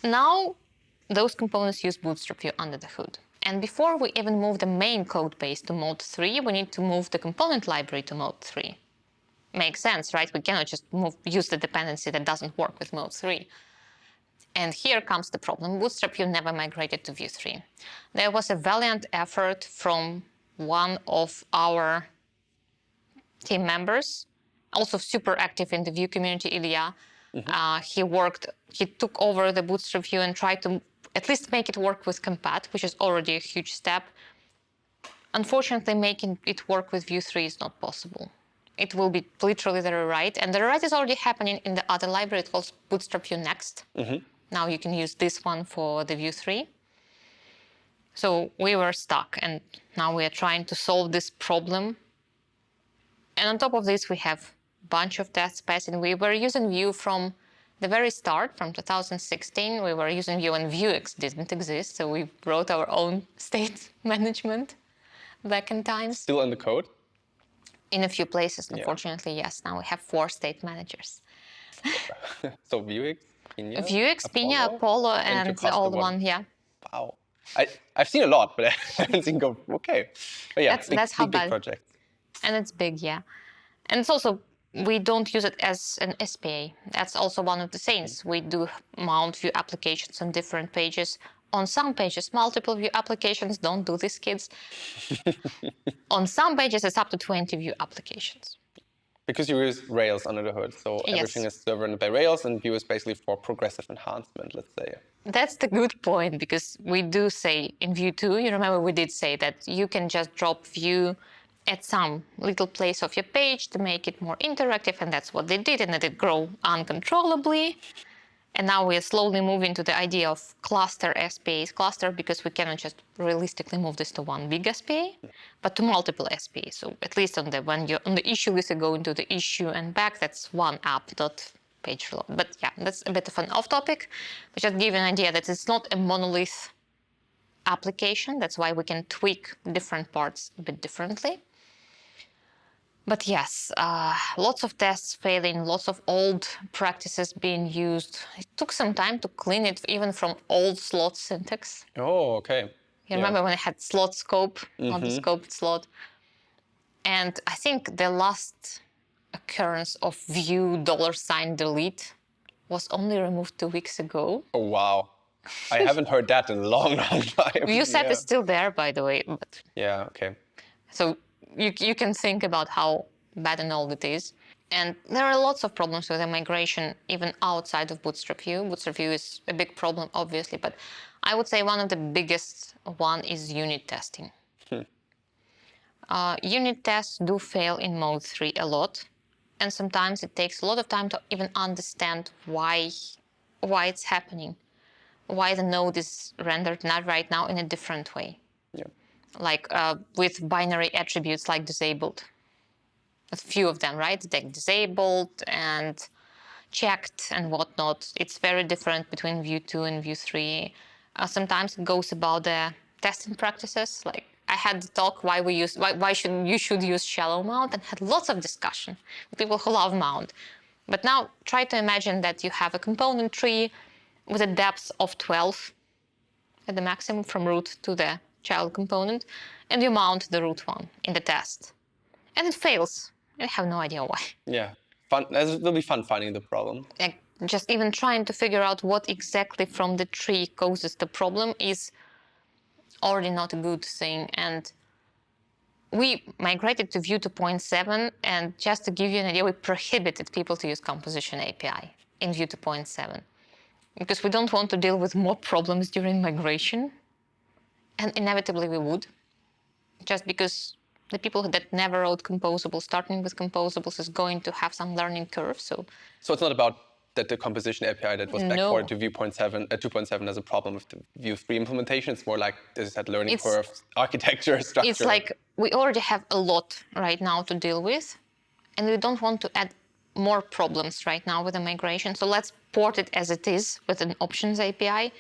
Now, those components use Bootstrap Vue under the hood. And before we even move the main code base to mode 3, we need to move the component library to mode 3. Makes sense, right? We cannot just use the dependency that doesn't work with mode 3. And here comes the problem. Bootstrap Vue never migrated to Vue 3. There was a valiant effort from one of our team members, also super active in the Vue community, Ilya. He took over the Bootstrap Vue and tried to at least make it work with Compat, which is already a huge step. Unfortunately, making it work with Vue 3 is not possible. It will be literally the rewrite, and the rewrite is already happening in the other library. It's called Bootstrap Vue Next. Now you can use this one for the Vue 3. So we were stuck, and now we are trying to solve this problem. And on top of this, we have a bunch of tests passing. We were using Vue from the very start, from 2016. We were using Vue, and Vuex didn't exist, so we wrote our own state management back in times. Still in the code? In a few places, unfortunately, yes. Now we have 4 state managers. So Vuex, Pina, Vuex, Pina, Apollo, and the old one, yeah. Wow. I've seen a lot, but I haven't seen go, okay. But yeah, That's how big bad. project. And it's big, yeah. And it's also, we don't use it as an SPA. That's also one of the things. We do mount Vue applications on different pages. On some pages, multiple Vue applications. Don't do this, kids. On some pages, it's up to 20 Vue applications. Because you use Rails under the hood, so everything is governed by Rails, and Vue is basically for progressive enhancement, let's say. That's the good point, because we do say in Vue 2, you remember we did say that you can just drop Vue at some little place of your page to make it more interactive, and that's what they did, and it did grow uncontrollably. And now we are slowly moving to the idea of cluster SPAs. Cluster because we cannot just realistically move this to one big SPA, but to multiple SPAs. So at least when you're on the issue list, you go into the issue and back, that's one app, not page reload. But yeah, that's a bit of an off topic, but just give you an idea that it's not a monolith application. That's why we can tweak different parts a bit differently. But yes, lots of tests failing, lots of old practices being used. It took some time to clean it, even from old slot syntax. Oh, okay. You remember when it had slot scope, not the scoped slot? And I think the last occurrence of Vue $delete was only removed 2 weeks ago. Oh, wow. I haven't heard that in a long, long time. Vue set is still there, by the way. But yeah, okay. So you can think about how bad and old it is. And there are lots of problems with the migration, even outside of Bootstrap Vue. Bootstrap Vue is a big problem, obviously, but I would say one of the biggest one is unit testing. Unit tests do fail in mode 3 a lot, and sometimes it takes a lot of time to even understand why it's happening, why the node is rendered not right now in a different way. Yeah. Like with binary attributes like disabled. a few of them, right? They're disabled and checked and whatnot. It's very different between Vue 2 and Vue 3. Sometimes it goes about the testing practices. Like I had the talk why you should use shallow mount, and had lots of discussion with people who love mount. But now try to imagine that you have a component tree with a depth of 12 at the maximum from root to the child component, and you mount the root one in the test. And it fails. I have no idea why. Yeah, fun. It will be fun finding the problem. Like just even trying to figure out what exactly from the tree causes the problem is already not a good thing. And we migrated to Vue 2.7, and just to give you an idea, we prohibited people to use composition API in Vue 2.7 because we don't want to deal with more problems during migration. And inevitably we would, just because the people that never wrote composables, starting with composables, is going to have some learning curve. So it's not about that the composition API that was No. backported to Vue 2.7 as a problem with the Vue 3 implementation. It's more like this is that learning curve, architecture, structure. It's like we already have a lot right now to deal with, and we don't want to add more problems right now with the migration. So let's port it as it is with an options API.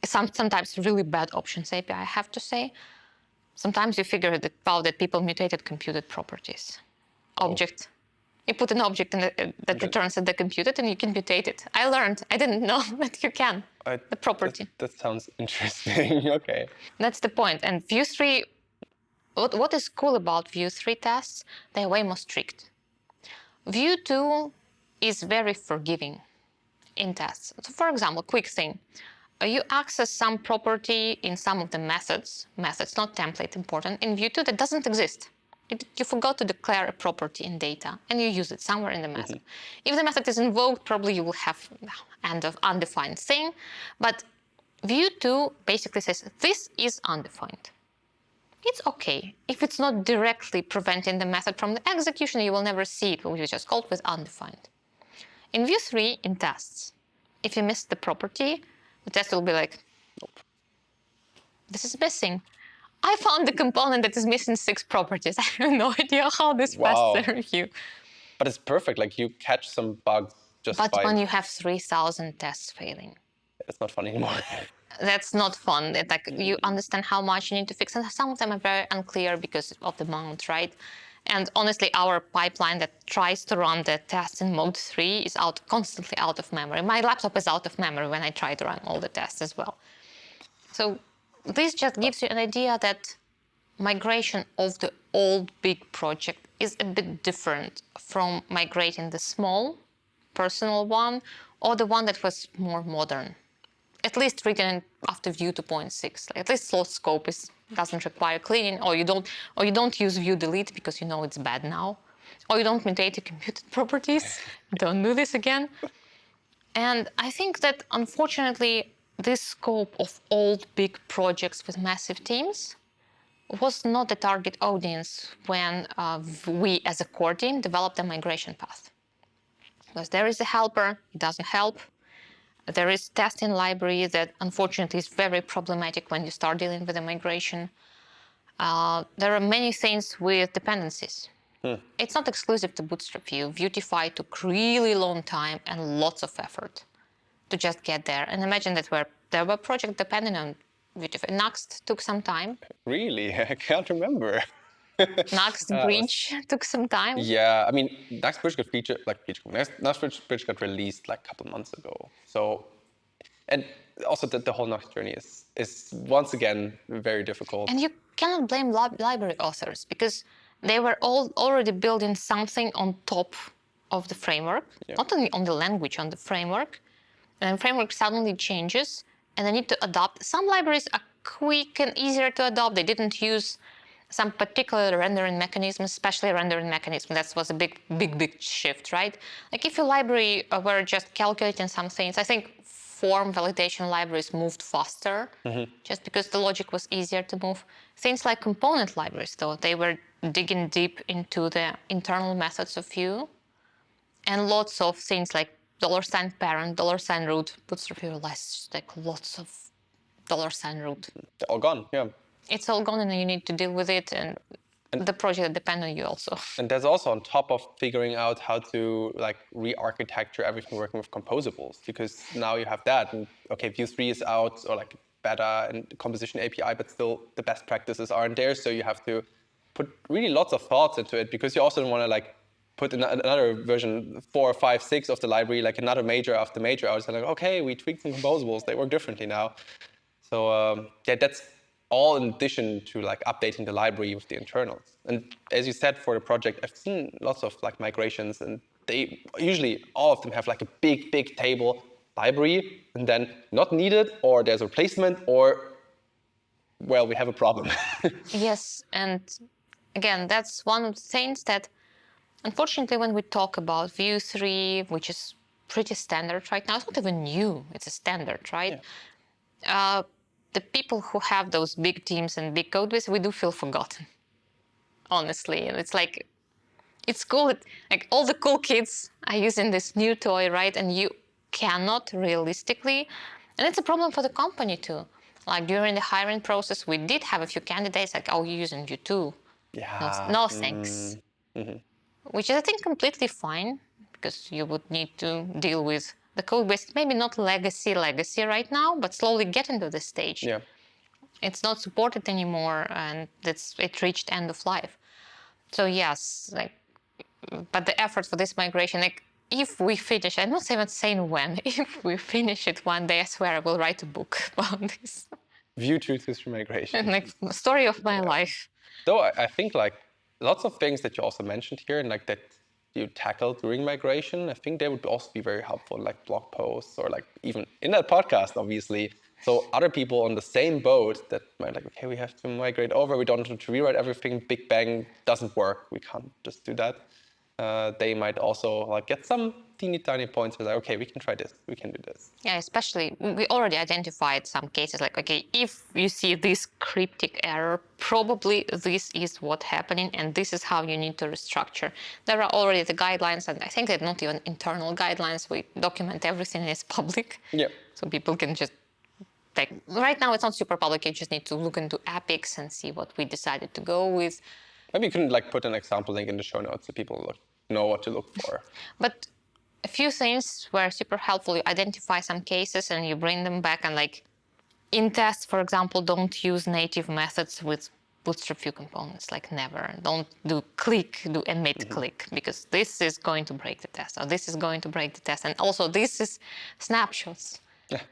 Sometimes really bad options API, I have to say. Sometimes you figure out that people mutated computed properties. Object. You put an object in that returns that they computed, and you can mutate it. I learned. I didn't know that you can. The property. That sounds interesting. Okay. That's the point. And Vue 3, what is cool about Vue 3 tests, they're way more strict. Vue 2 is very forgiving in tests. So for example, quick thing. You access some property in some of the methods, not template important, in Vue 2 that doesn't exist. You forgot to declare a property in data, and you use it somewhere in the method. If the method is invoked, probably you will have end of undefined thing. But Vue 2 basically says, this is undefined. It's okay. If it's not directly preventing the method from the execution, you will never see it, which is just called with undefined. In Vue 3, in tests, if you miss the property, the test will be like, nope, this is missing. I found the component that is missing 6 properties. I have no idea how this passed the review. But it's perfect. Like you catch some bugs just by... But when you have 3,000 tests failing. It's not fun anymore. That's not fun. Like you understand how much you need to fix. And some of them are very unclear because of the mount, right? And honestly, our pipeline that tries to run the tests in mode 3 is constantly out of memory. My laptop is out of memory when I try to run all the tests as well. So this just gives you an idea that migration of the old big project is a bit different from migrating the small personal one or the one that was more modern. At least written after Vue 2.6. At least source scope doesn't require cleaning, or you don't use Vue delete because you know it's bad now, or you don't mutate your computed properties. Don't do this again. And I think that unfortunately, this scope of old big projects with massive teams was not the target audience when we as a core team developed a migration path. Because there is a helper, it doesn't help. There is testing library that unfortunately is very problematic when you start dealing with the migration. There are many things with dependencies. It's not exclusive to Bootstrap Vue. Vuetify took really long time and lots of effort to just get there. And imagine that there were projects depending on Vuetify. Nuxt took some time. Really? I can't remember. Nuxt Bridge took some time. Yeah, I mean, Nuxt Bridge got released like a couple months ago. So, and also the whole Nuxt journey is once again very difficult. And you cannot blame library authors because they were all already building something on top of the framework, not only on the language, on the framework. And the framework suddenly changes, and they need to adopt. Some libraries are quick and easier to adopt. They didn't use some particular rendering mechanism, especially rendering mechanism. That was a big shift, right? Like if your library were just calculating some things, I think form validation libraries moved faster, just because the logic was easier to move. Things like component libraries, though, they were digging deep into the internal methods of Vue, and lots of things like $parent, $root. Bootstrap realized like lots of $root. They're all gone, yeah. It's all gone, and you need to deal with it. And the project that depend on you also. And there's also on top of figuring out how to like re-architecture everything working with composables, because now you have that. And okay, Vue 3 is out, or like beta and composition API, but still the best practices aren't there. So you have to put really lots of thoughts into it, because you also don't want to like put another version 4, 5, 6 of the library, like another major after major out. So like, okay, we tweaked some composables, they work differently now. So yeah, that's all in addition to like updating the library with the internals. And as you said, for the project, I've seen lots of like migrations, and they usually all of them have like a big table library, and then not needed, or there's a replacement, or well, we have a problem. Yes, and again, that's one of the things that, unfortunately, when we talk about Vue 3, which is pretty standard right now, it's not even new, it's a standard, right? Yeah. The people who have those big teams and big code bases, we do feel forgotten, honestly. And it's like, it's cool, like all the cool kids are using this new toy, right? And you cannot realistically, and it's a problem for the company too. Like during the hiring process, we did have a few candidates like, oh, you're using Vue 2. Yeah. No, thanks. Which is, I think, completely fine, because you would need to deal with the code base, maybe not legacy right now, but slowly get into this stage. Yeah. It's not supported anymore, and it reached end of life. So yes, like, but the effort for this migration, like, if we finish, I'm not even saying when, if we finish it one day, I swear I will write a book about this. Vue 2 to 3 migration. Like, story of my life. Though I think like lots of things that you also mentioned here, and like that you tackled during migration, I think they would also be very helpful in like blog posts, or like even in that podcast, obviously. So other people on the same boat that might like, okay, we have to migrate over, we don't want to rewrite everything, big bang doesn't work, we can't just do that. They might also like get some tiny points where like, okay, we can try this, we can do this. Yeah, especially, we already identified some cases like, okay, if you see this cryptic error, probably this is what's happening, and this is how you need to restructure. There are already the guidelines, and I think they're not even internal guidelines. We document everything is public. Yeah. So people can just, like, right now it's not super public, you just need to look into epics and see what we decided to go with. Maybe you can like put an example link in the show notes so people know what to look for. But a few things were super helpful. You identify some cases and you bring them back, and like in tests, for example, don't use native methods with Bootstrap Vue components, like never. Don't do click, do emit click, because this is going to break the test, or this is going to break the test. And also this is snapshots. Yeah.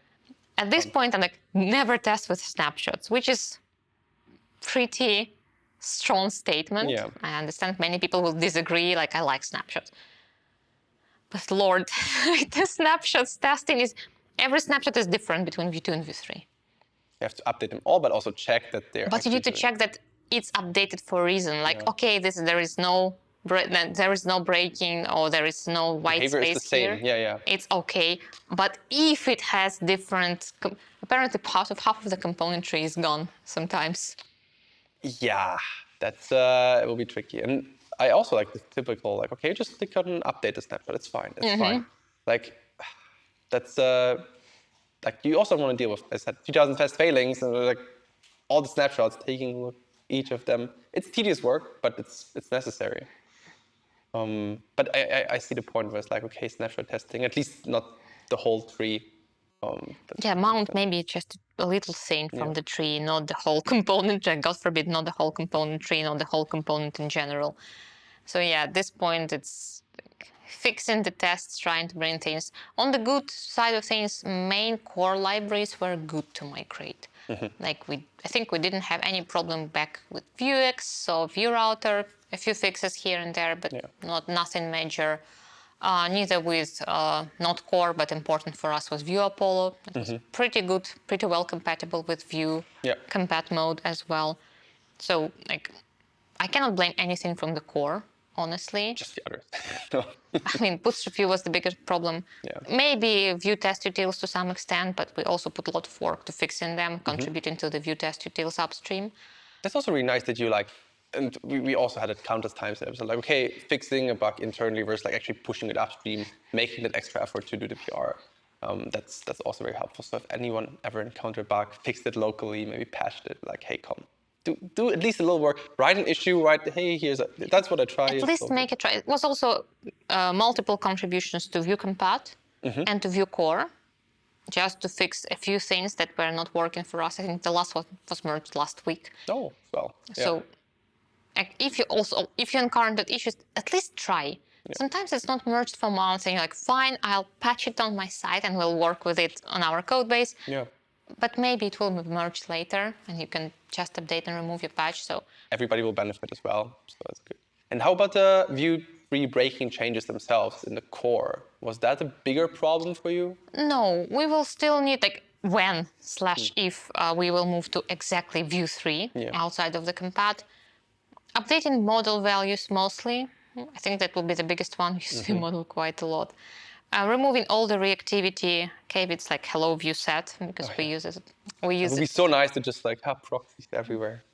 At this point, I'm like, never test with snapshots, which is pretty strong statement. Yeah. I understand many people will disagree, like, I like snapshots. But Lord, the snapshots testing is, every snapshot is different between Vue 2 and Vue 3. You have to update them all, but also check that they're. But you need to check that it's updated for a reason. Like, okay, there is no breaking, or there is no white Behavior space is the same. here. Yeah. It's okay. But if it has different, apparently half of the componentry is gone sometimes. Yeah, that's it will be tricky. And I also like the typical, like, okay, just click on update the snapshot. It's fine. It's fine. Like, that's like you also want to deal with, as I said, 2,000 fast failings, and like all the snapshots, taking a look each of them. It's tedious work, but it's necessary. But I see the point where it's like, okay, snapshot testing, at least not the whole tree. Yeah, mount maybe just a little thing from the tree, not the whole component. God forbid, not the whole component tree, not the whole component in general. So yeah, at this point, it's like fixing the tests, trying to bring things. On the good side of things, main core libraries were good to migrate. Like I think we didn't have any problem back with Vuex, so Vue router, a few fixes here and there, but nothing major. Neither with not core, but important for us was Vue Apollo. It was pretty good, pretty well compatible with Vue compat mode as well. So like, I cannot blame anything from the core, honestly. Just the others. I mean, Bootstrap Vue was the biggest problem. Yeah. Maybe Vue test utils to some extent, but we also put a lot of work to fixing them, contributing to the Vue test utils upstream. That's also really nice that you like, and we also had it countless times. So like, okay, fixing a bug internally versus like actually pushing it upstream, making that extra effort to do the PR. That's also very helpful. So if anyone ever encountered a bug, fixed it locally, maybe patched it, like, hey, come, do at least a little work. Write an issue. Write, hey, that's what I tried. At least make a try. It was also multiple contributions to Vue Compat and to Vue Core, just to fix a few things that were not working for us. I think the last one was merged last week. Oh, well. Yeah. So if you encountered issues, at least try. Yeah. Sometimes it's not merged for months, and you're like, fine, I'll patch it on my site and we'll work with it on our code base. Yeah. But maybe it will be merged later, and you can just update and remove your patch. So everybody will benefit as well. So that's good. And how about the Vue 3 breaking changes themselves in the core? Was that a bigger problem for you? No, we will still need when/if we will move to exactly Vue 3 outside of the compat. Updating model values mostly. I think that will be the biggest one. We use the model quite a lot. Removing all the reactivity KBits like hello Vue set, because we use it. It would be so nice to just have proxies everywhere.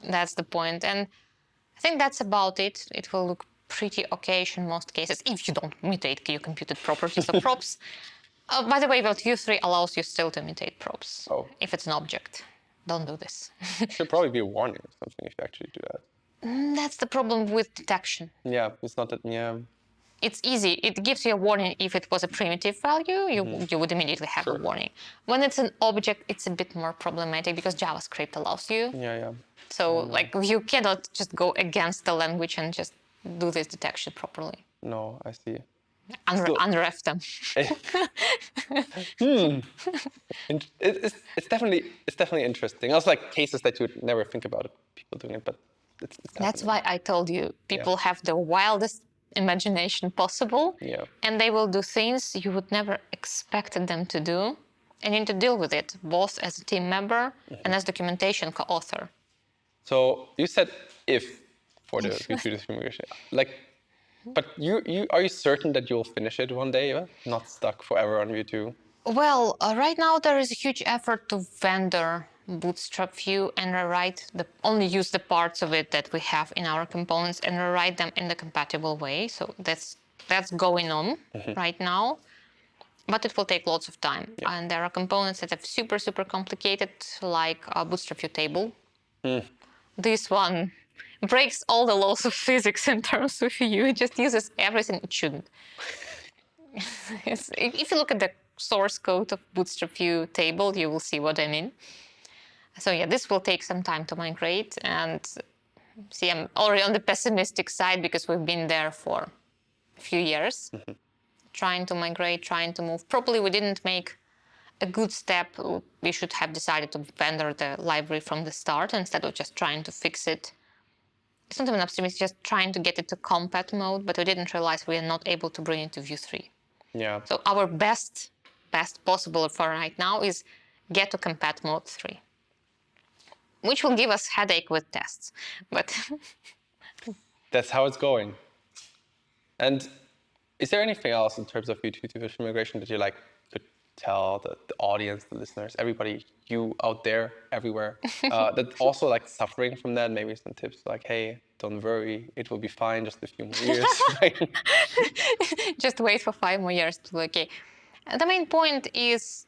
That's the point. And I think that's about it. It will look pretty okayish in most cases if you don't mutate your computed properties or props. By the way, Vue 3 allows you still to mutate props if it's an object. Don't do this. Should probably be a warning or something if you actually do that. That's the problem with detection. Yeah, it's not that, It's easy. It gives you a warning if it was a primitive value, you would immediately have a warning. When it's an object, it's a bit more problematic because JavaScript allows you. Yeah. So you cannot just go against the language and just do this detection properly. No, I see. Unref them. It's definitely interesting. Also cases that you would never think about people doing it, but it's That's why I told you people have the wildest imagination possible, and they will do things you would never expect them to do, and you need to deal with it both as a team member and as documentation co-author. So you said if for the Vue migration, but are you certain that you'll finish it one day? Not stuck forever on Vue 2? Well, right now there is a huge effort to vendor bootstrap Vue and only use the parts of it that we have in our components and rewrite them in the compatible way. So that's going on right now, but it will take lots of time. And there are components that are super, super complicated, like Bootstrap Vue table. This one breaks all the laws of physics in terms of Vue. It just uses everything it shouldn't. If you look at the source code of Bootstrap Vue table, you will see what I mean. So this will take some time to migrate, and see, I'm already on the pessimistic side because we've been there for a few years, trying to migrate, trying to move. Probably we didn't make a good step. We should have decided to vendor the library from the start instead of just trying to fix it. It's not even upstream, it's just trying to get it to compat mode, but we didn't realize we are not able to bring it to Vue 3. Yeah. So our best possible for right now is get to compat mode 3. Which will give us headache with tests, but that's how it's going. And is there anything else in terms of Vue 2 to Vue migration that you could tell the audience, the listeners, everybody, you out there, everywhere, that also suffering from that? Maybe some tips hey, don't worry, it will be fine, just a few more years. Just wait for 5 more years to be okay. The main point is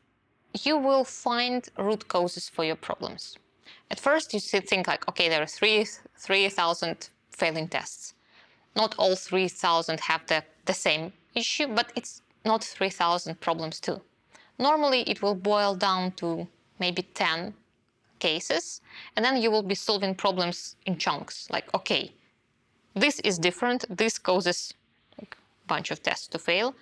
you will find root causes for your problems. At first, you think okay, there are 3,000 failing tests. Not all 3,000 have the same issue, but it's not 3,000 problems too. Normally, it will boil down to maybe 10 cases, and then you will be solving problems in chunks. Okay, this is different. This causes a bunch of tests to fail,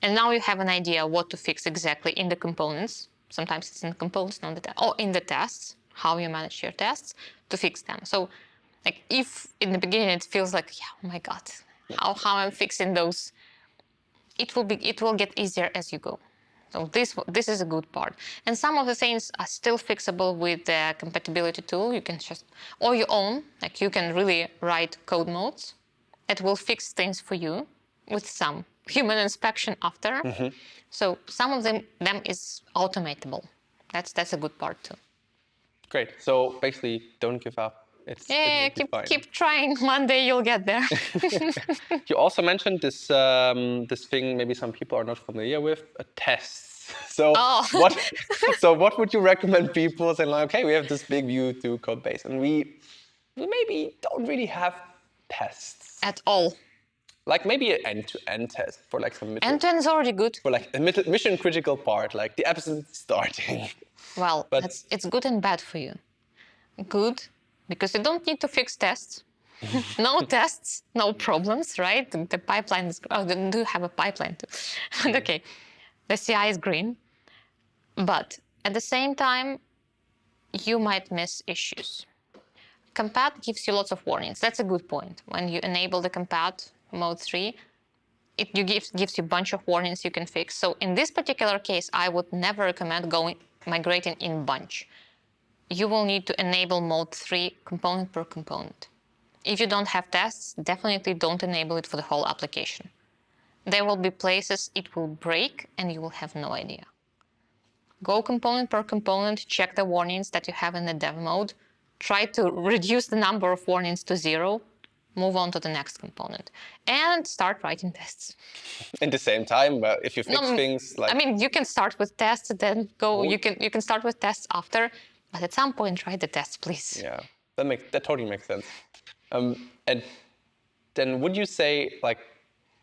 and now you have an idea what to fix exactly in the components. Sometimes it's in the components, not or in the tests. How you manage your tests to fix them. So if in the beginning it feels oh my God, how I'm fixing those, it will get easier as you go. So this is a good part. And some of the things are still fixable with the compatibility tool. You can or your own, you can really write code modes that will fix things for you with some human inspection after. So some of them is automatable. That's a good part too. Great. So basically, don't give up. Keep trying. One day you'll get there. You also mentioned this thing maybe some people are not familiar with, tests. So Oh. what would you recommend people saying like, okay, we have this big Vue 2 code base and we maybe don't really have tests. At all. Like maybe an end-to-end test for like some End-to-end is already good. for like a mission critical part, like the app isn't starting. Well, But it's good and bad for you. Good, because you don't need to fix tests. No tests, no problems, right? The pipeline is, oh, they do have a pipeline too. But okay, the CI is green. But at the same time, you might miss issues. Compat gives you lots of warnings. That's a good point. When you enable the compat mode 3, it gives you a bunch of warnings you can fix. So in this particular case, I would never recommend migrating in bunch. You will need to enable mode 3 component per component. If you don't have tests, definitely don't enable it for the whole application. There will be places it will break and you will have no idea. Go component per component, check the warnings that you have in the dev mode, try to reduce the number of warnings to 0, move on to the next component, and start writing tests. at the same time, if you fix things like... I mean, you can start with tests, then go. You can start with tests after, but at some point, write the tests, please. Yeah, that totally makes sense. And then would you say, like,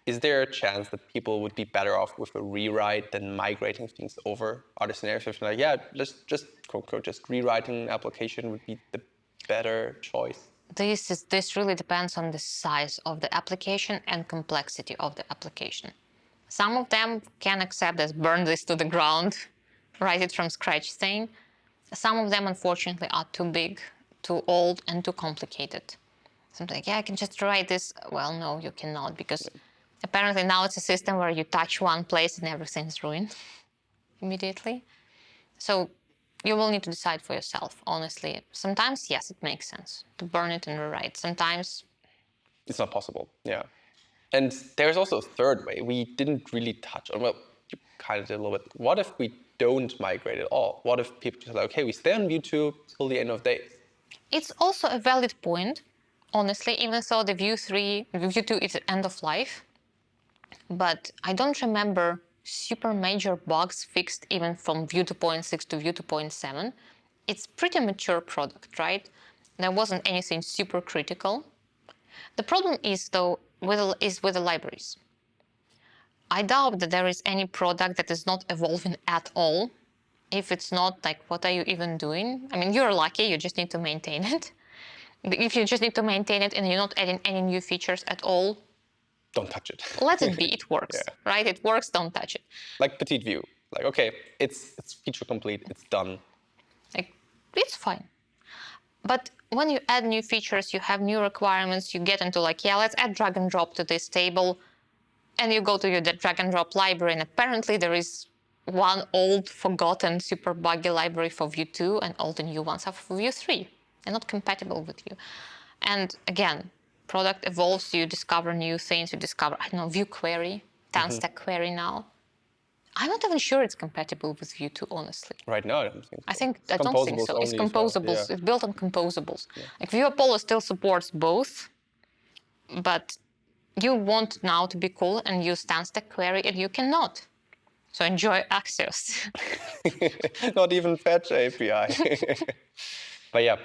is there a chance that people would be better off with a rewrite than migrating things over? Are there scenarios where you're like, yeah, just rewriting an application would be the better choice? This really depends on the size of the application and complexity of the application. Some of them can accept as burn this to the ground, write it from scratch thing. Some of them, unfortunately, are too big, too old, and too complicated. Something like, yeah, I can just write this. Well, no, you cannot, because apparently now it's a system where you touch one place and everything's ruined immediately. So you will need to decide for yourself, honestly. Sometimes, yes, it makes sense to burn it and rewrite. Sometimes it's not possible, yeah. And there's also a third way we didn't really touch on. Well, you kind of did a little bit. What if we don't migrate at all? What if people just like, okay, we stay on Vue 2 till the end of days? It's also a valid point, honestly, even though the Vue 2 is end of life. But I don't remember super major bugs fixed even from Vue 2.6 to Vue 2.7. It's pretty mature product, right? There wasn't anything super critical. The problem is, though, with the libraries. I doubt that there is any product that is not evolving at all. If it's not, like, what are you even doing? I mean, you're lucky, you just need to maintain it. If you just need to maintain it and you're not adding any new features at all, don't touch it. Let it be, it works, yeah. Right? It works, don't touch it. Like Petit Vue, like, okay, it's feature complete, it's done. Like, it's fine. But when you add new features, you have new requirements, you get into like, yeah, let's add drag and drop to this table, and you go to your drag and drop library, and apparently there is one old, forgotten, super buggy library for Vue 2, and all the new ones are for Vue 3. They're not compatible with you. And again, product evolves, you discover new things, you discover, I don't know, Vue query, Tanstack query now. I'm not even sure it's compatible with Vue 2, honestly. Right now, I don't think so. I don't think so. It's composables. Well. Yeah. It's built on composables. Yeah. Like Vue Apollo still supports both, but you want now to be cool and use Tanstack query, and you cannot. So enjoy Axios. Not even Fetch API. But yeah,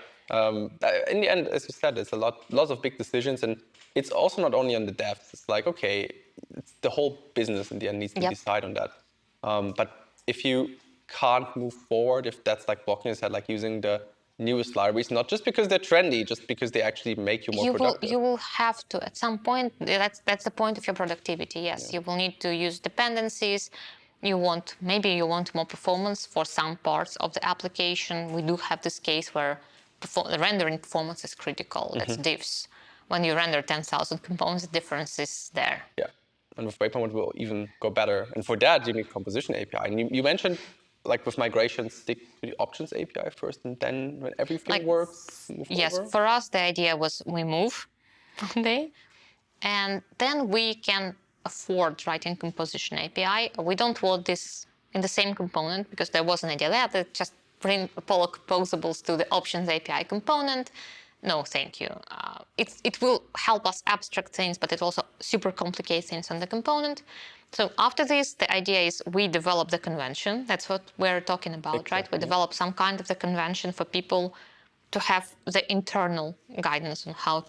in the end, as you said, it's lots of big decisions, and it's also not only on the devs. It's like, okay, it's the whole business in the end needs to decide on that. But if you can't move forward, if that's like blocking your head, like using the newest libraries, not just because they're trendy, just because they actually make you more productive. You will have to, at some point, that's the point of your productivity, yes. Yeah. You will need to use dependencies. Maybe you want more performance for some parts of the application. We do have this case where the rendering performance is critical. That's diffs. When you render 10,000 components, the difference is there. Yeah, and with Waypoint it will even go better. And for that, you need composition API. And you mentioned, like with migration, stick to the options API first, and then when everything works, move yes, over? For us, the idea was we move one day, and then we can afford writing composition API. We don't want this in the same component because there was an idea that just bring Apollo composables to the options API component, No, thank you. It will help us abstract things, but it also super complicates things on the component. So after this, the idea is we develop the convention. That's what we're talking about, right? We develop some kind of the convention for people to have the internal guidance on how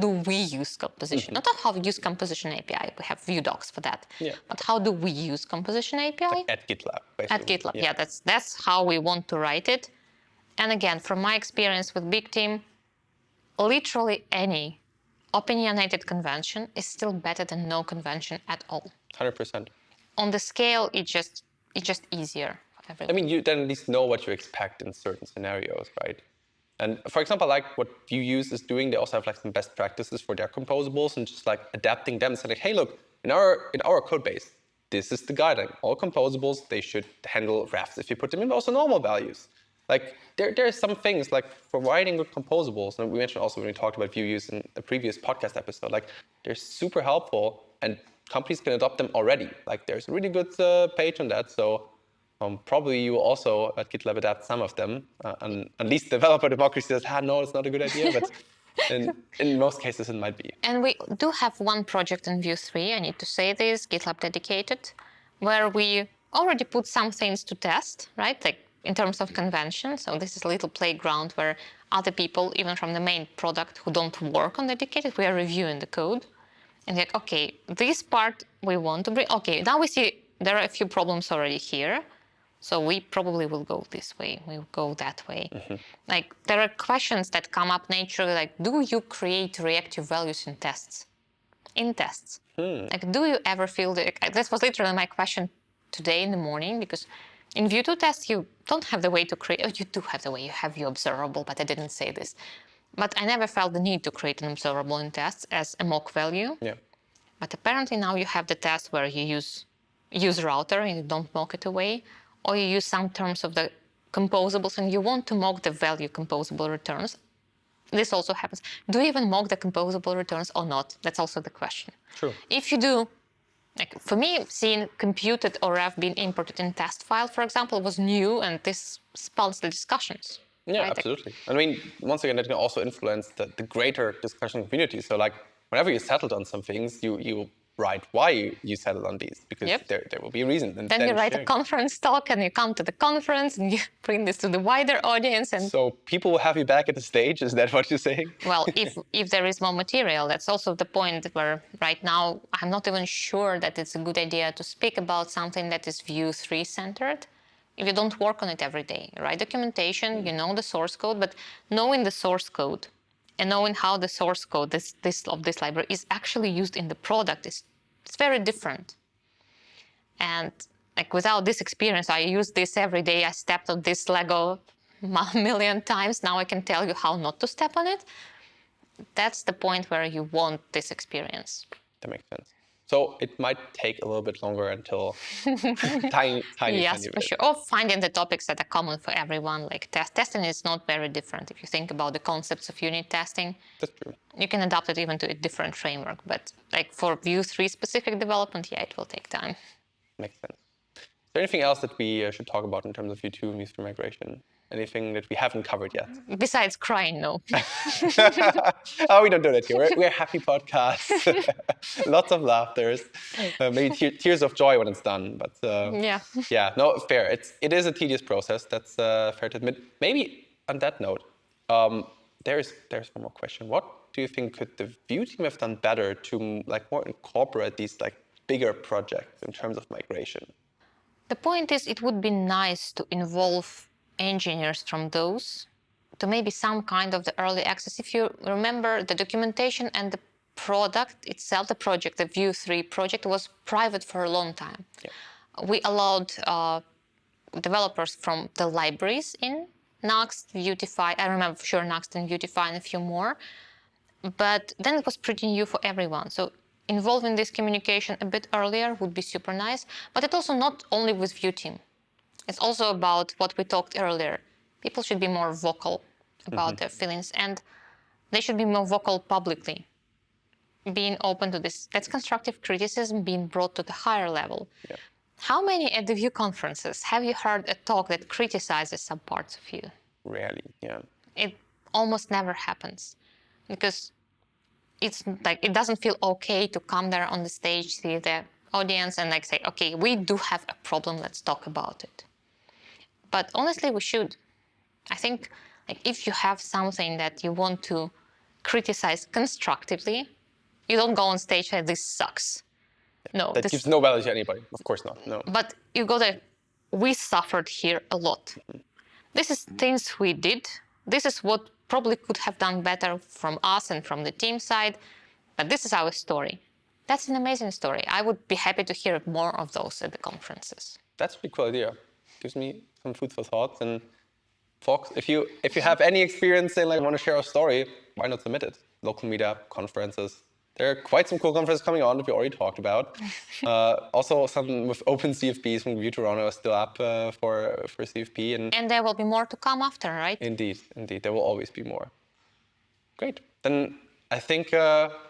do we use composition. Not how we use composition API. We have Vue docs for that. Yeah. But how do we use composition API? Like at GitLab, basically. At GitLab, yeah, that's how we want to write it. And again, from my experience with big team, literally any opinionated convention is still better than no convention at all. 100%. On the scale, it's just easier for everyone. I mean, you then at least know what you expect in certain scenarios, right? And for example, like what Vue is doing, they also have like some best practices for their composables and just like adapting them. So like, hey, look, in our code base, this is the guideline. All composables, they should handle refs if you put them in also normal values. Like there are some things like for writing good composables, and we mentioned also when we talked about Vue use in a previous podcast episode, like they're super helpful and companies can adopt them already. Like there's a really good page on that. So probably you will also at GitLab adapt some of them. And at least developer democracy says, no, it's not a good idea, but in most cases it might be. And we do have one project in Vue 3, I need to say this, GitLab dedicated, where we already put some things to test, right? Like in terms of convention. So this is a little playground where other people, even from the main product who don't work on dedicated, we are reviewing the code. And like, okay, this part we want to bring. Okay, now we see there are a few problems already here. So we probably will go this way, we'll go that way. Like there are questions that come up naturally, like do you create reactive values in tests? Like do you ever feel this was literally my question today in the morning, because in Vue 2 tests you don't have the way to create, you do have the way, you have your observable, but I didn't say this. But I never felt the need to create an observable in tests as a mock value. Yeah. But apparently now you have the test where you use router and you don't mock it away, or you use some terms of the composables and you want to mock the value composable returns. This also happens. Do you even mock the composable returns or not? That's also the question. True. If you do, like for me, seeing computed or ref being imported in test file, for example, was new, and this spawns the discussions. Yeah, right? absolutely. I mean, once again, that can also influence the greater discussion community. So like whenever you settled on some things, you write why you settled on these, because there will be a reason. And then you write a conference talk and you come to the conference and you bring this to the wider audience. And so people will have you back at the stage, is that what you're saying? Well, if there is more material, that's also the point where right now I'm not even sure that it's a good idea to speak about something that is Vue 3 centered. If you don't work on it every day, write documentation, you know the source code, but knowing the source code and knowing how the source code of this library is actually used in the product it's very different. And like without this experience, I use this every day. I stepped on this Lego a million times. Now I can tell you how not to step on it. That's the point where you want this experience. That makes sense. So it might take a little bit longer until tiny Yes, for sure. Or finding the topics that are common for everyone. Like testing is not very different. If you think about the concepts of unit testing, that's true. You can adapt it even to a different framework. But like for Vue 3 specific development, yeah, it will take time. Makes sense. Is there anything else that we should talk about in terms of Vue 2 and Vue 3 migration? Anything that we haven't covered yet? Besides crying, no. Oh, we don't do that here. We're a happy podcast. Lots of laughters. Maybe tears of joy when it's done. But yeah, no, fair. It is a tedious process. That's fair to admit. Maybe on that note, there's one more question. What do you think could the Vue team have done better to like more incorporate these like bigger projects in terms of migration? The point is, it would be nice to involve engineers from those to maybe some kind of the early access. If you remember, the documentation and the product itself, the project, the Vue 3 project, was private for a long time. Yeah. We allowed developers from the libraries in Nuxt, Vuetify. I remember for sure Nuxt and Vuetify and a few more. But then it was pretty new for everyone. So involving this communication a bit earlier would be super nice. But it's also not only with Vue team. It's also about what we talked earlier. People should be more vocal about their feelings, and they should be more vocal publicly, being open to this. That's constructive criticism being brought to the higher level. Yeah. How many at the Vue conferences have you heard a talk that criticizes some parts of Vue? Rarely, yeah. It almost never happens because it's like it doesn't feel okay to come there on the stage, see the audience, and like say, okay, we do have a problem. Let's talk about it. But honestly, we should. I think like if you have something that you want to criticize constructively, you don't go on stage and this sucks. No, That gives no value to anybody. Of course not. No. but you go there. We suffered here a lot. This is things we did. This is what probably could have done better from us and from the team side. But this is our story. That's an amazing story. I would be happy to hear more of those at the conferences. That's a pretty cool idea. Gives me some food for thought. And folks, if you have any experience and like want to share a story, why not submit it? Local meetup, conferences. There are quite some cool conferences coming on that we already talked about. Also, some with open CFPs from Vue Toronto are still up for CFP. And there will be more to come after, right? Indeed. There will always be more. Great. Then I think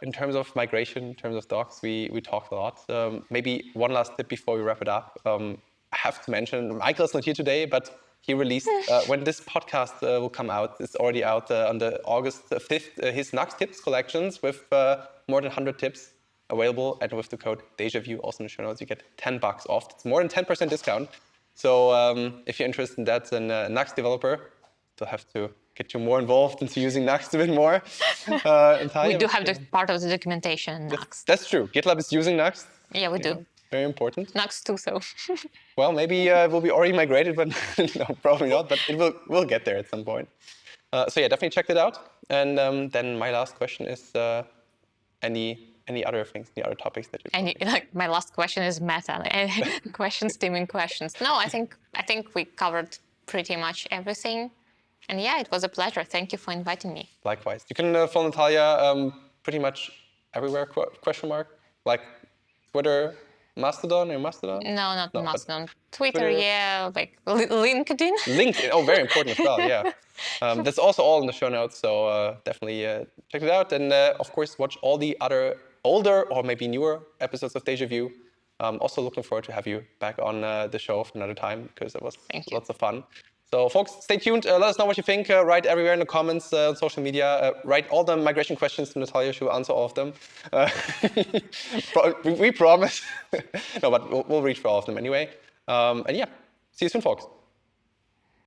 in terms of migration, in terms of docs, we talked a lot. Maybe one last tip before we wrap it up. I have to mention, Michael is not here today, but he released, when this podcast will come out, it's already out on the August 5th, his Nuxt tips collections with more than 100 tips available. And with the code DejaVue, also in the show notes, you get $10 off. It's more than 10% discount. So if you're interested in that, then Nuxt developer, they'll have to get you more involved into using Nuxt a bit more. We do have the part of the documentation in Nuxt. That's true. GitLab is using Nuxt. Yeah, we do. Very important. Nuxt too, so. Well, maybe it will be already migrated, but no, probably not. But it will get there at some point. So yeah, definitely check it out. And then my last question is any other things, any other topics that you? My last question is meta. Questions, steaming questions. No, I think we covered pretty much everything. And yeah, it was a pleasure. Thank you for inviting me. Likewise. You can follow Natalia pretty much everywhere, question mark? Like Twitter, Mastodon or Mastodon? No, not Mastodon. Twitter, yeah, like LinkedIn. LinkedIn, oh, very important as well, yeah. That's also all in the show notes, so definitely check it out. And of course, watch all the other older or maybe newer episodes of DejaVue. Also looking forward to have you back on the show for another time because it was lots of fun. So folks, stay tuned. Let us know what you think. Write everywhere in the comments, on social media. Write all the migration questions to Natalia. She will answer all of them. We promise. No, but we'll read for all of them anyway. And yeah, see you soon, folks.